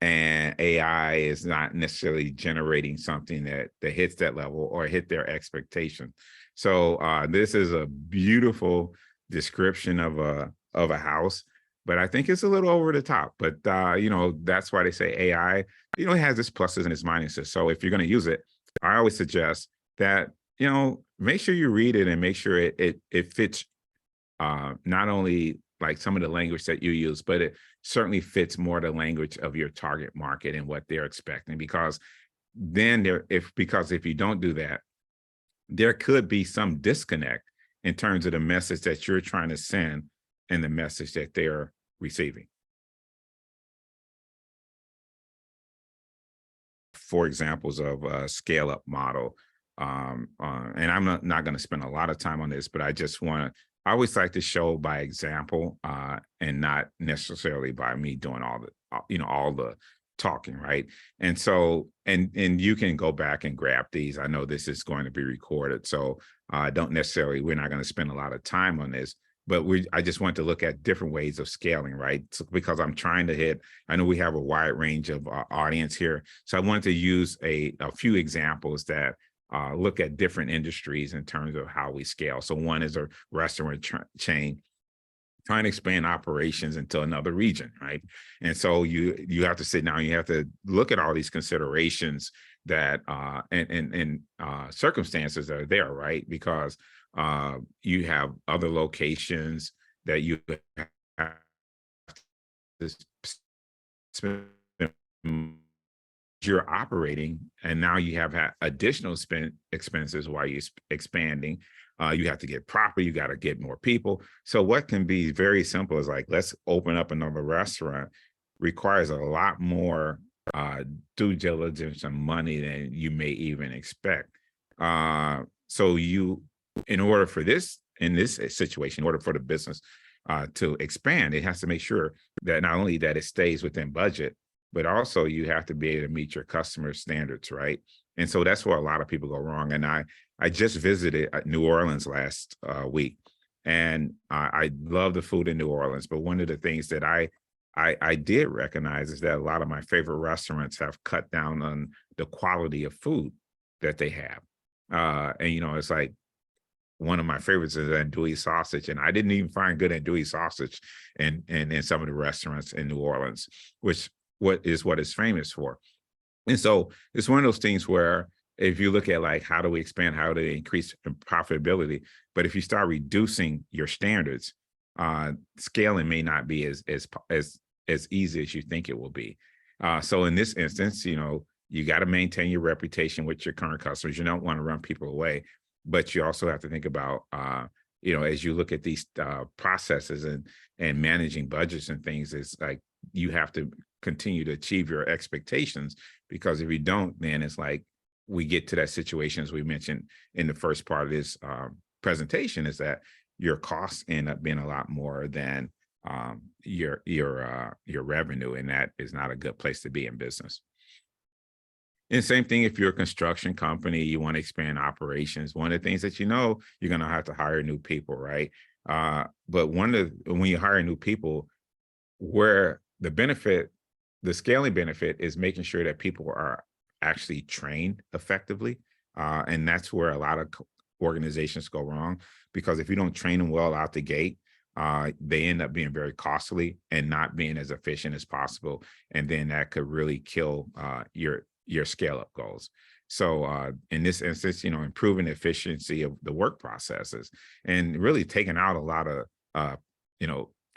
And AI is not necessarily generating something that hits that level or hit their expectation. So this is a beautiful description of a house, but I think it's a little over the top. But that's why they say AI, it has its pluses and its minuses. So if you're going to use it, I always suggest that make sure you read it and make sure it fits not only like some of the language that you use, but it certainly fits more the language of your target market and what they're expecting. Because then if you don't do that, there could be some disconnect in terms of the message that you're trying to send and the message that they're receiving. For examples of a scale-up model, and I'm not going to spend a lot of time on this, but I always like to show by example, and not necessarily by me doing all the talking, right? And so, and you can go back and grab these. I know this is going to be recorded, so we're not going to spend a lot of time on this, but I just want to look at different ways of scaling, right? So, because I'm trying to hit, I know we have a wide range of audience here, so I wanted to use a few examples that look at different industries in terms of how we scale. So one is a restaurant chain trying to expand operations into another region, right? And so you have to sit down, you have to look at all these considerations that and circumstances that are there, right? Because you have other locations that you have to spend, you're operating, and now you have additional expenses while you're expanding. You have to get property, you got to get more people. So what can be very simple is like, let's open up another restaurant, requires a lot more due diligence and money than you may even expect. So in order for this, in this situation, in order for the business to expand, it has to make sure that not only that it stays within budget, but also you have to be able to meet your customer standards, right? And so that's where a lot of people go wrong. And I just visited New Orleans last week, and I love the food in New Orleans. But one of the things that I did recognize is that a lot of my favorite restaurants have cut down on the quality of food that they have. And it's like, one of my favorites is andouille sausage, and I didn't even find good andouille sausage in some of the restaurants in New Orleans, which what it's famous for. And so it's one of those things where if you look at like, how do we expand, how do we increase profitability? But if you start reducing your standards, scaling may not be as easy as you think it will be. So in this instance, you got to maintain your reputation with your current customers. You don't want to run people away, but you also have to think about, as you look at these processes and managing budgets and things, it's like you have to continue to achieve your expectations, because if you don't, then it's like we get to that situation, as we mentioned in the first part of this presentation, is that your costs end up being a lot more than your revenue, and that is not a good place to be in business. And same thing if you're a construction company, you want to expand operations. One of the things that you're going to have to hire new people, right? But when you hire new people, where the scaling benefit is making sure that people are actually trained effectively. And that's where a lot of organizations go wrong, because if you don't train them well out the gate, they end up being very costly and not being as efficient as possible. And then that could really kill your scale up goals. So in this instance, improving the efficiency of the work processes and really taking out a lot of,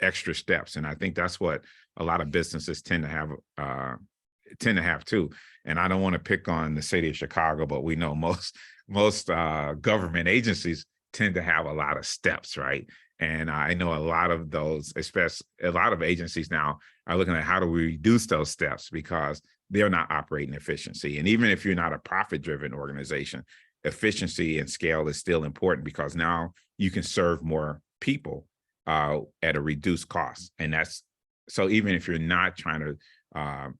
extra steps. And I think that's what a lot of businesses tend to have too. And I don't want to pick on the city of Chicago, but we know most government agencies tend to have a lot of steps, right? And I know a lot of those, especially a lot of agencies now are looking at how do we reduce those steps, because they're not operating efficiency. And even if you're not a profit-driven organization, efficiency and scale is still important, because now you can serve more people at a reduced cost. And that's, so even if you're not trying to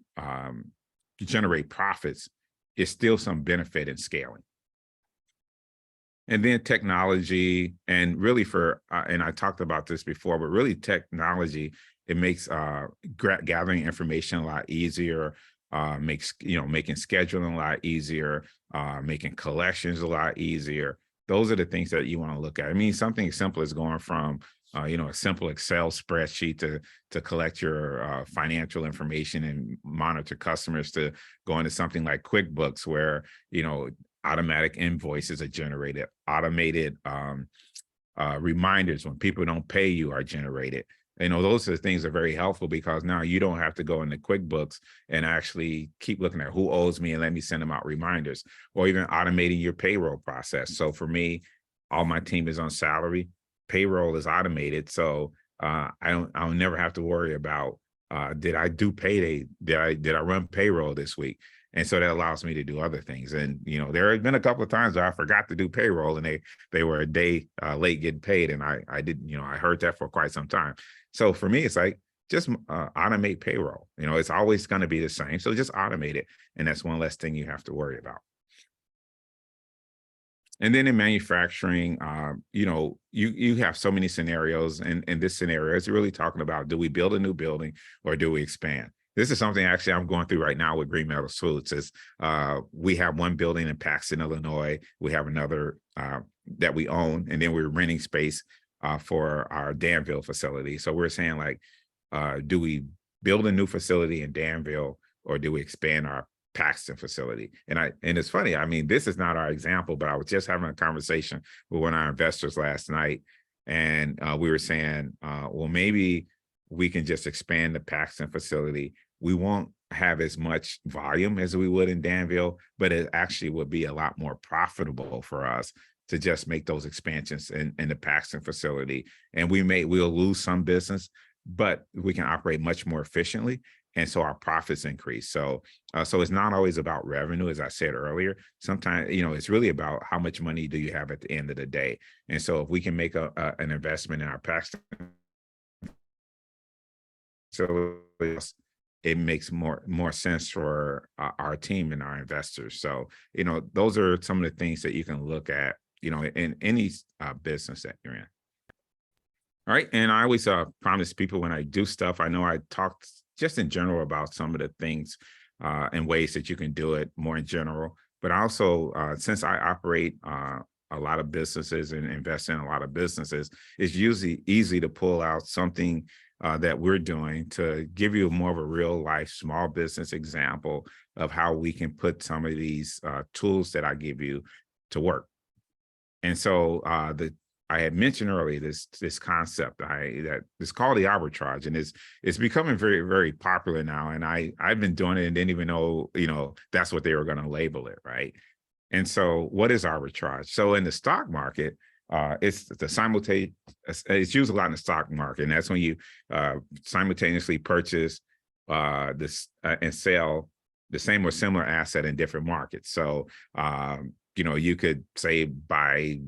generate profits, it's still some benefit in scaling. And then technology, and really and I talked about this before, but really technology, it makes gathering information a lot easier, makes, making scheduling a lot easier, making collections a lot easier. Those are the things that you want to look at. I mean, something as simple as going from a simple Excel spreadsheet to collect your financial information and monitor customers, to go into something like QuickBooks, where, automatic invoices are generated, automated reminders when people don't pay you are generated. Those are the things that are very helpful, because now you don't have to go into QuickBooks and actually keep looking at who owes me and let me send them out reminders, or even automating your payroll process. So for me, all my team is on salary. Payroll is automated, so I'll never have to worry about did I do payday? Did I run payroll this week? And so that allows me to do other things. And there have been a couple of times where I forgot to do payroll, and they were a day late getting paid, and I didn't. I heard that for quite some time. So for me, it's like, just automate payroll. It's always going to be the same, so just automate it, and that's one less thing you have to worry about. And then in manufacturing, you have so many scenarios, and this scenario is really talking about, do we build a new building or do we expand? This is something actually I'm going through right now with Green Metals Foods. Is we have one building in Paxton, Illinois. We have another that we own, and then we're renting space for our Danville facility. So we're saying, like, do we build a new facility in Danville, or do we expand our Paxton facility? And it's funny, I mean, this is not our example, but I was just having a conversation with one of our investors last night, and we were saying, well, maybe we can just expand the Paxton facility. We won't have as much volume as we would in Danville, but it actually would be a lot more profitable for us to just make those expansions in the Paxton facility. And we'll lose some business, but we can operate much more efficiently. And so our profits increase. So it's not always about revenue, as I said earlier. Sometimes, it's really about how much money do you have at the end of the day. And so if we can make an investment in our Paxton, so it makes more sense for our team and our investors. So, those are some of the things that you can look at, in any business that you're in. All right. And I always promise people when I do stuff, I know I talked just in general about some of the things and ways that you can do it more in general. But also, since I operate a lot of businesses and invest in a lot of businesses, it's usually easy to pull out something that we're doing to give you more of a real life small business example of how we can put some of these tools that I give you to work. And so I had mentioned earlier this concept that it's called the arbitrage, and it's becoming very, very popular now. And I've been doing it and didn't even know, that's what they were going to label it, right? And so what is arbitrage? So in the stock market, it's used a lot in the stock market, and that's when you simultaneously purchase and sell the same or similar asset in different markets. So, you could say buy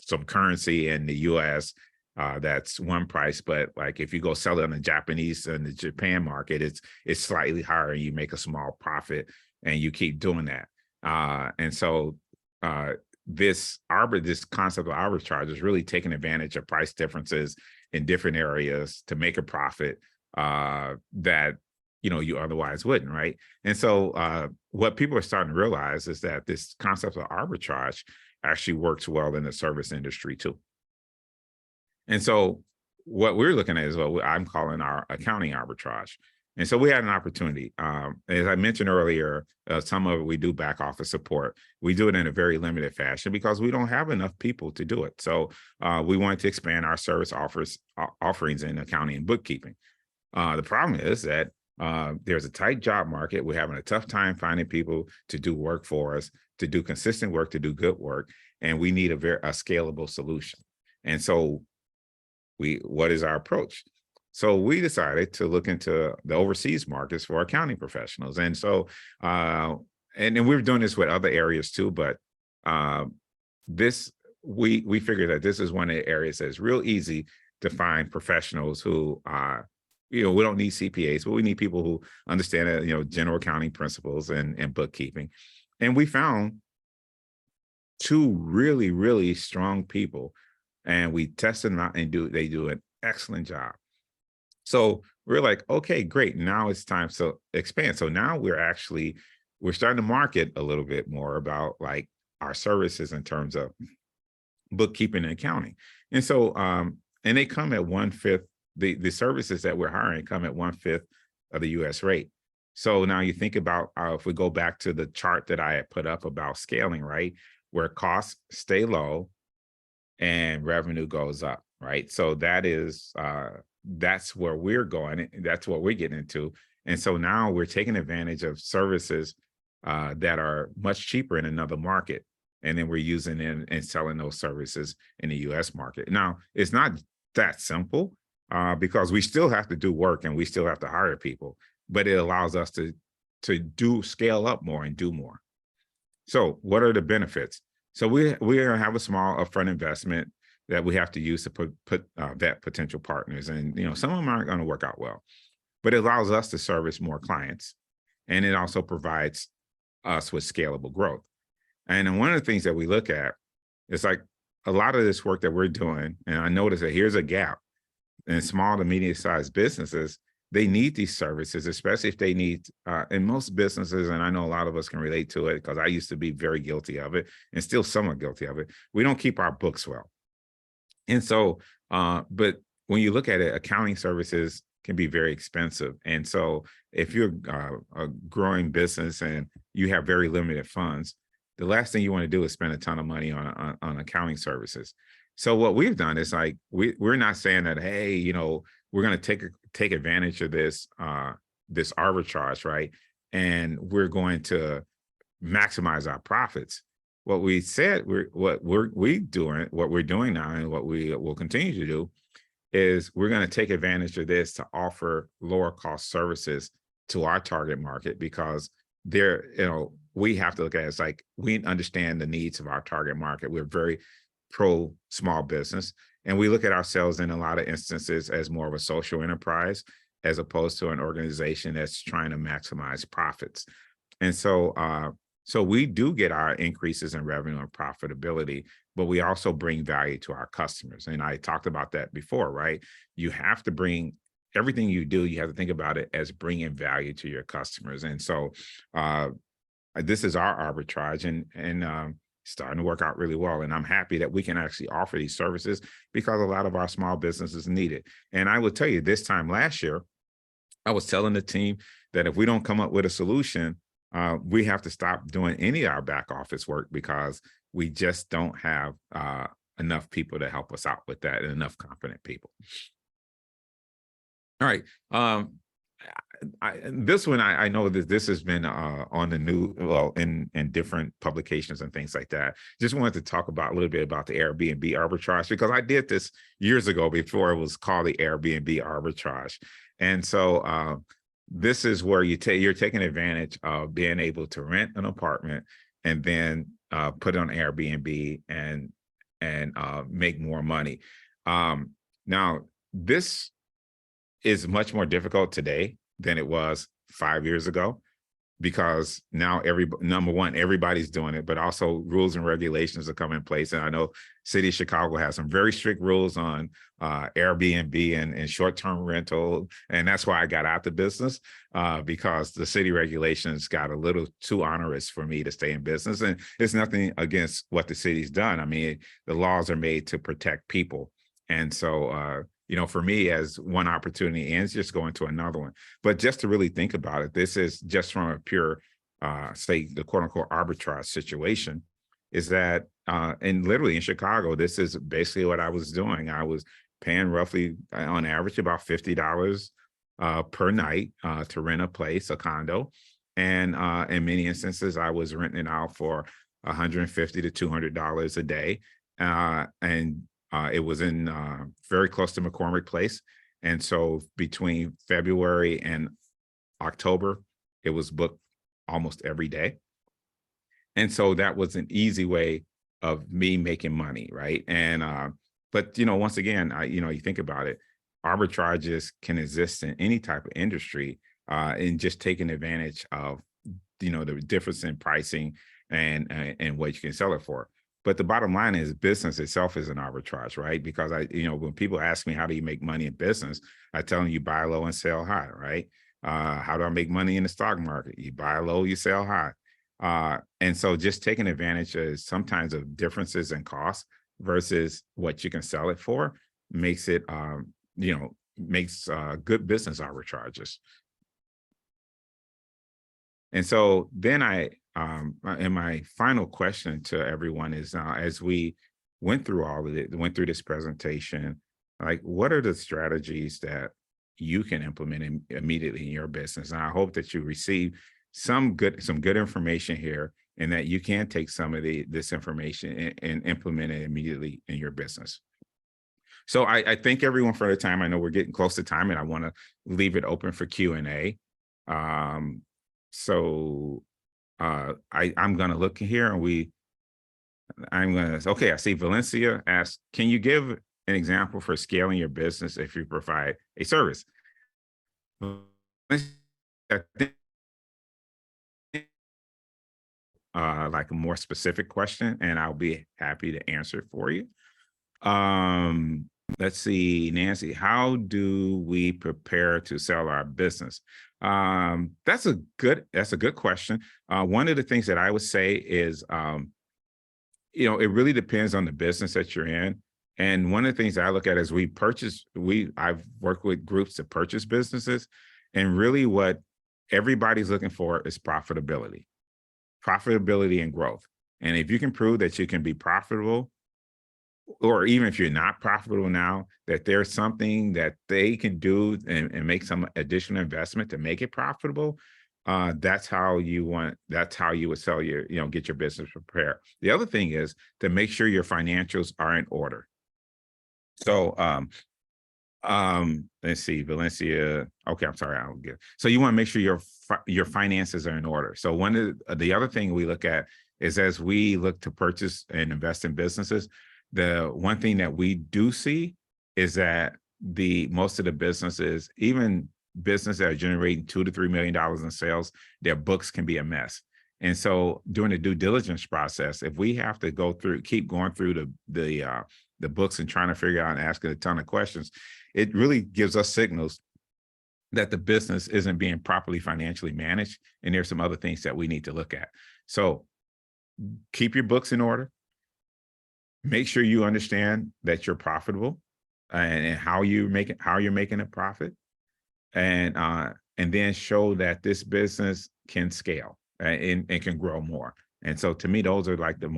some currency in the US, that's one price, but like if you go sell it on the Japanese and the Japan market, it's slightly higher and you make a small profit and you keep doing that. And so this concept of arbitrage is really taking advantage of price differences in different areas to make a profit that you otherwise wouldn't, right? And so what people are starting to realize is that this concept of arbitrage actually works well in the service industry too. And so what we're looking at is what I'm calling our accounting arbitrage. And so we had an opportunity. As I mentioned earlier, some of it we do back office support. We do it in a very limited fashion because we don't have enough people to do it. So we wanted to expand our service offerings in accounting and bookkeeping. The problem is that there's a tight job market. We're having a tough time finding people to do work for us, to do consistent work, to do good work, and we need a scalable solution. And so what is our approach? So we decided to look into the overseas markets for accounting professionals. And so, and we're doing this with other areas too, but we figured that this is one of the areas that's real easy to find professionals who we don't need CPAs, but we need people who understand, general accounting principles and bookkeeping. And we found two really, really strong people, and we tested them out and they do an excellent job. So we're like, okay, great. Now it's time to expand. So now we're starting to market a little bit more about like our services in terms of bookkeeping and accounting. And so, and they come at 1/5. The services that we're hiring come at 1/5 of the US rate. So now you think about if we go back to the chart that I had put up about scaling, right? Where costs stay low and revenue goes up, right? So that's where we're going. That's what we're getting into. And so now we're taking advantage of services that are much cheaper in another market. And then we're using and selling those services in the US market. Now, it's not that simple because we still have to do work and we still have to hire people, but it allows us to scale up more and do more. So what are the benefits? So we have a small upfront investment that we have to use to vet potential partners. And, some of them aren't going to work out well, but it allows us to service more clients. And it also provides us with scalable growth. And then one of the things that we look at is like a lot of this work that we're doing, and I noticed that here's a gap in small to medium-sized businesses. They need these services, especially if they need, in most businesses, and I know a lot of us can relate to it because I used to be very guilty of it and still somewhat guilty of it. We don't keep our books well. And so, but when you look at it, accounting services can be very expensive. And so if you're a growing business and you have very limited funds, the last thing you want to do is spend a ton of money on accounting services. So what we've done is like, we're not saying that, hey, we're going to take advantage of this arbitrage, right? And we're going to maximize our profits. What we said, what we're doing now, and what we will continue to do, is we're going to take advantage of this to offer lower cost services to our target market, because we have to look at it as like, we understand the needs of our target market. We're very pro small business, and we look at ourselves in a lot of instances as more of a social enterprise as opposed to an organization that's trying to maximize profits. And so so we do get our increases in revenue and profitability, but we also bring value to our customers. And I talked about that before, right? You have to bring everything you do, you have to think about it as bringing value to your customers. And so this is our arbitrage, and starting to work out really well. And I'm happy that we can actually offer these services because a lot of our small businesses need it. And I will tell you, this time last year, I was telling the team that if we don't come up with a solution, we have to stop doing any of our back office work because we just don't have enough people to help us out with that, and enough competent people. All right. This one, I know that this has been on the news, well, in different publications and things like that. Just wanted to talk about a little bit about the Airbnb arbitrage, because I did this years ago before it was called the Airbnb arbitrage. And so this is where you're taking advantage of being able to rent an apartment and then put it on Airbnb and make more money. Now, this is much more difficult today than it was 5 years ago, because now number one, everybody's doing it, but also rules and regulations are coming in place. And I know City of Chicago has some very strict rules on Airbnb and short-term rental. And that's why I got out the business, because the city regulations got a little too onerous for me to stay in business. And it's nothing against what the city's done. I mean, the laws are made to protect people. And so, for me, as one opportunity ends, just going to another one. But just to really think about it, this is just from a pure, say, the quote unquote arbitrage situation, is that, and literally in Chicago, this is basically what I was doing. I was paying roughly on average about $50 per night to rent a place, a condo. And in many instances, I was renting it out for $150 to $200 a day. It was in very close to McCormick Place. And so between February and October, it was booked almost every day. And so that was an easy way of me making money, right? And but once again, you think about it, arbitrages can exist in any type of industry, and just taking advantage of the difference in pricing and what you can sell it for. But the bottom line is business itself is an arbitrage, right? Because when people ask me, how do you make money in business? I tell them you buy low and sell high, right? How do I make money in the stock market? You buy low, you sell high. And so just taking advantage of sometimes of differences in cost versus what you can sell it for makes it, makes good business arbitrages. And so then and my final question to everyone is, as we went through all of it, went through this presentation, like, what are the strategies that you can implement immediately in your business? And I hope that you receive some good information here, and that you can take some of this information and implement it immediately in your business. So I thank everyone for the time. I know we're getting close to time, and I want to leave it open for Q&A. I'm going to look here, and okay, I see Valencia asks, can you give an example for scaling your business if you provide a service? Like a more specific question, and I'll be happy to answer it for you. Let's see, Nancy, how do we prepare to sell our business? That's a good question. One of the things that I would say is, it really depends on the business that you're in. And one of the things I look at is I've worked with groups to purchase businesses, and really what everybody's looking for is profitability and growth. And if you can prove that you can be profitable, or even if you're not profitable now, that there's something that they can do and make some additional investment to make it profitable, that's how you would sell get your business prepared. The other thing is to make sure your financials are in order. So let's see, Valencia. Okay, I'm sorry, I'll get. So you want to make sure your finances are in order. So one of the other thing we look at is, as we look to purchase and invest in businesses, the one thing that we do see is that most of the businesses, even businesses that are generating $2 to $3 million in sales, their books can be a mess. And so during the due diligence process, if we have to keep going through the books and trying to figure out and asking a ton of questions, it really gives us signals that the business isn't being properly financially managed. And there's some other things that we need to look at. So keep your books in order. Make sure you understand that you're profitable and how you're making a profit, and then show that this business can scale and can grow more. And so to me, those are like the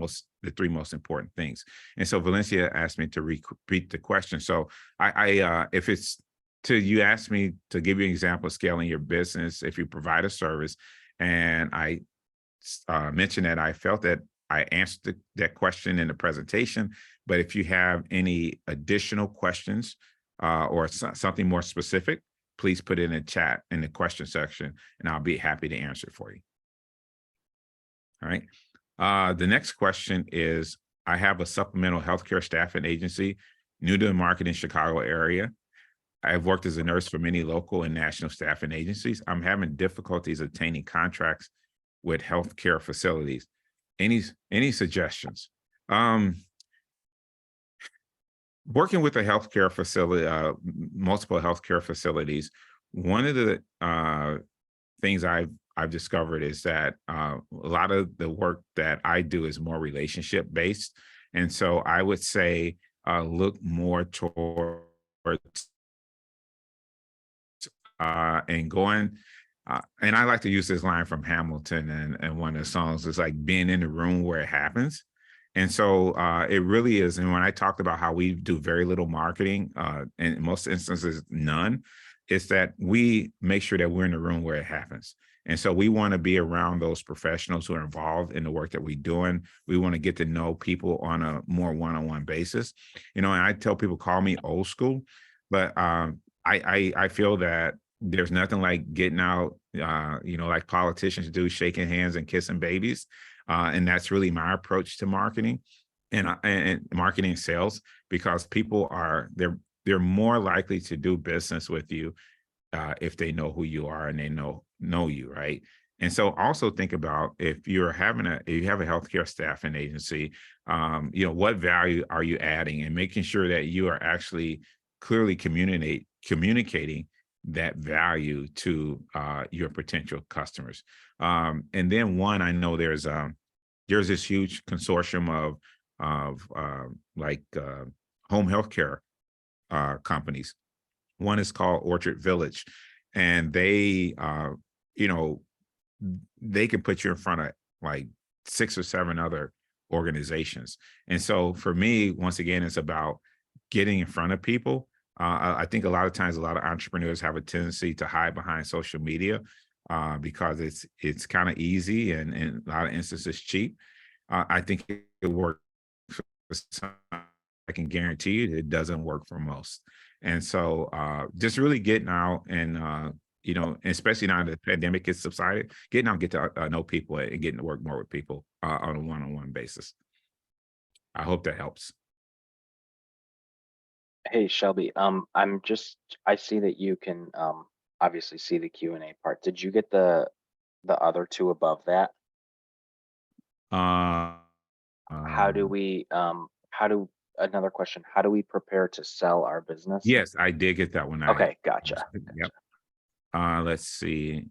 three most important things. And so Valencia asked me to repeat the question. So if it's you asked me to give you an example of scaling your business if you provide a service, and I mentioned that I felt that I answered that question in the presentation, but if you have any additional questions or something more specific, please put it in the chat in the question section, and I'll be happy to answer it for you. All right. The next question is, I have a supplemental healthcare staffing agency, new to the market in Chicago area. I've worked as a nurse for many local and national staffing agencies. I'm having difficulties obtaining contracts with healthcare facilities. Any suggestions? Working with a healthcare facility, multiple healthcare facilities, one of the things I've discovered is that a lot of the work that I do is more relationship based. And so I would say look more towards and going, and I like to use this line from Hamilton and one of the songs, is like being in the room where it happens. And so it really is. And when I talked about how we do very little marketing, and in most instances, none, is that we make sure that we're in the room where it happens. And so we want to be around those professionals who are involved in the work that we're doing. We want to get to know people on a more one-on-one basis. You know, and I tell people, call me old school, but I feel that there's nothing like getting out, you know, like politicians do, shaking hands and kissing babies. And that's really my approach to marketing and marketing sales, because people they're more likely to do business with you if they know who you are and they know you, right? And so also think about, if you have a healthcare staffing agency, you know, what value are you adding, and making sure that you are actually clearly communicating that value to your potential customers. And then I know there's this huge consortium of home healthcare companies. One is called Orchard Village, and they, you know, they can put you in front of like 6 or 7 other organizations. And so for me, once again, it's about getting in front of people. I think a lot of times, a lot of entrepreneurs have a tendency to hide behind social media because it's kind of easy and in a lot of instances cheap. I think it works for some. I can guarantee you it doesn't work for most. And so just really getting out and, you know, especially now that the pandemic is subsided, getting out, get to know people and getting to work more with people on a one-on-one basis. I hope that helps. Hey, Shelby, I see that you can obviously see the Q&A part. Did you get the other two above that? Uh, How do we another question, how do we prepare to sell our business? yes, I did get that one. Okay, gotcha. Yep. Let's see.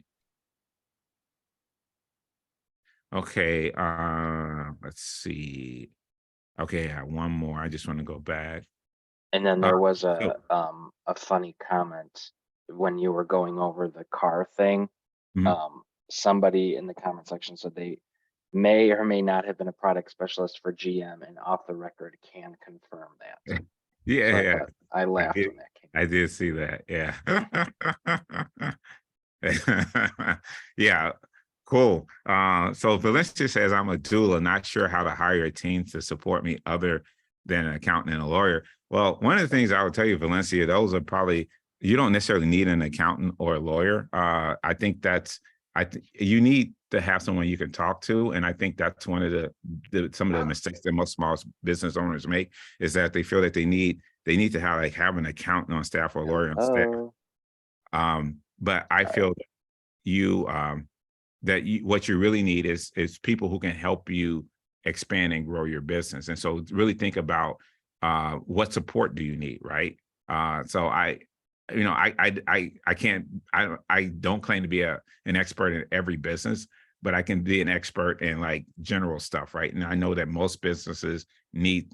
Okay, let's see. Okay, I have one more. I just want to go back. And then there was So, a funny comment when you were going over the car thing. mhm. Somebody in the comment section said they may or may not have been a product specialist for GM, and off the record can confirm that. Yeah, So I yeah, thought I laughed when that came. I did see that. Yeah. Yeah, cool. So Valencia says, I'm a doula, not sure how to hire a team to support me other than an accountant and a lawyer. Well, one of the things I would tell you, Valencia, those are probably, you don't necessarily need an accountant or a lawyer. I think you need to have someone you can talk to. And I think that's one of some of the mistakes that most small business owners make, is that they feel that they need to have an accountant on staff or a lawyer on staff. But I feel that what you really need is people who can help you expand and grow your business. And so really think about what support do you need, right? So I don't claim to be an expert in every business, but I can be an expert in like general stuff, right? And I know that most businesses need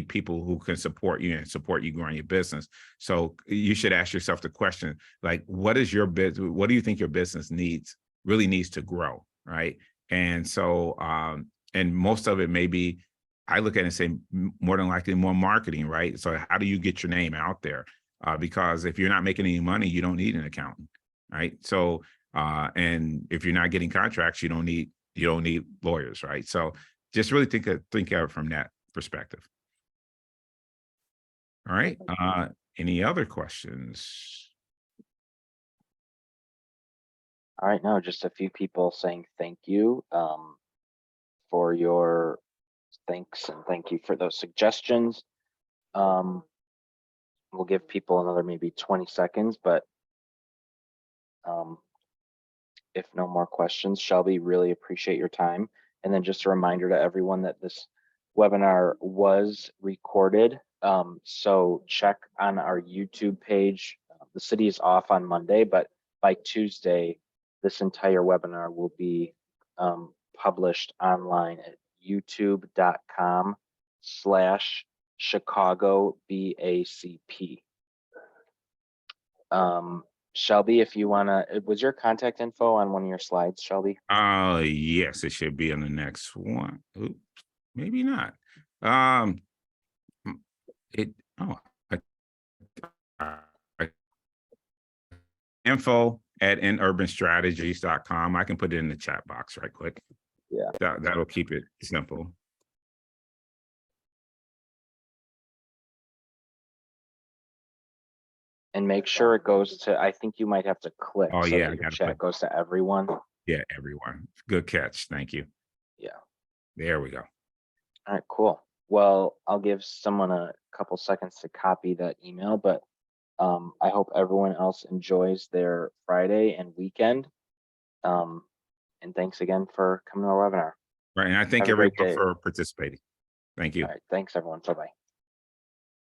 people who can support you and support you growing your business. So you should ask yourself the question, like, what is your business? What do you think your business really needs to grow, right? And so, and most of it may be, I look at it and say, more than likely more marketing, right? So how do you get your name out there? Because if you're not making any money, you don't need an accountant, right? So, and if you're not getting contracts, you don't need lawyers, right? So just really think of it from that perspective. All right. Any other questions? All right, no, just a few people saying thank you for your thanks and thank you for those suggestions. We'll give people another maybe 20 seconds, but if no more questions, Shelby, really appreciate your time. And then just a reminder to everyone that this webinar was recorded. So check on our YouTube page. The city is off on Monday, but by Tuesday, this entire webinar will be published online at youtube.com/Chicago BACP. Shelby, if you wanna, was your contact info on one of your slides, Shelby? Yes, it should be on the next one. Oops, maybe not. It oh I, I, info@inurbanstrategies.com. I can put it in the chat box right quick. Yeah. That'll keep it simple. And make sure it goes to, I think you might have to click Oh so yeah, that I your gotta chat put, goes to everyone. yeah, everyone. Good catch. Thank you. Yeah. There we go. All right, cool. Well, I'll give someone a couple seconds to copy that email, but I hope everyone else enjoys their Friday and weekend. And thanks again for coming to our webinar. Right. And I thank Have a great everyone day. for participating. Thank you. All right, thanks everyone. Bye-bye.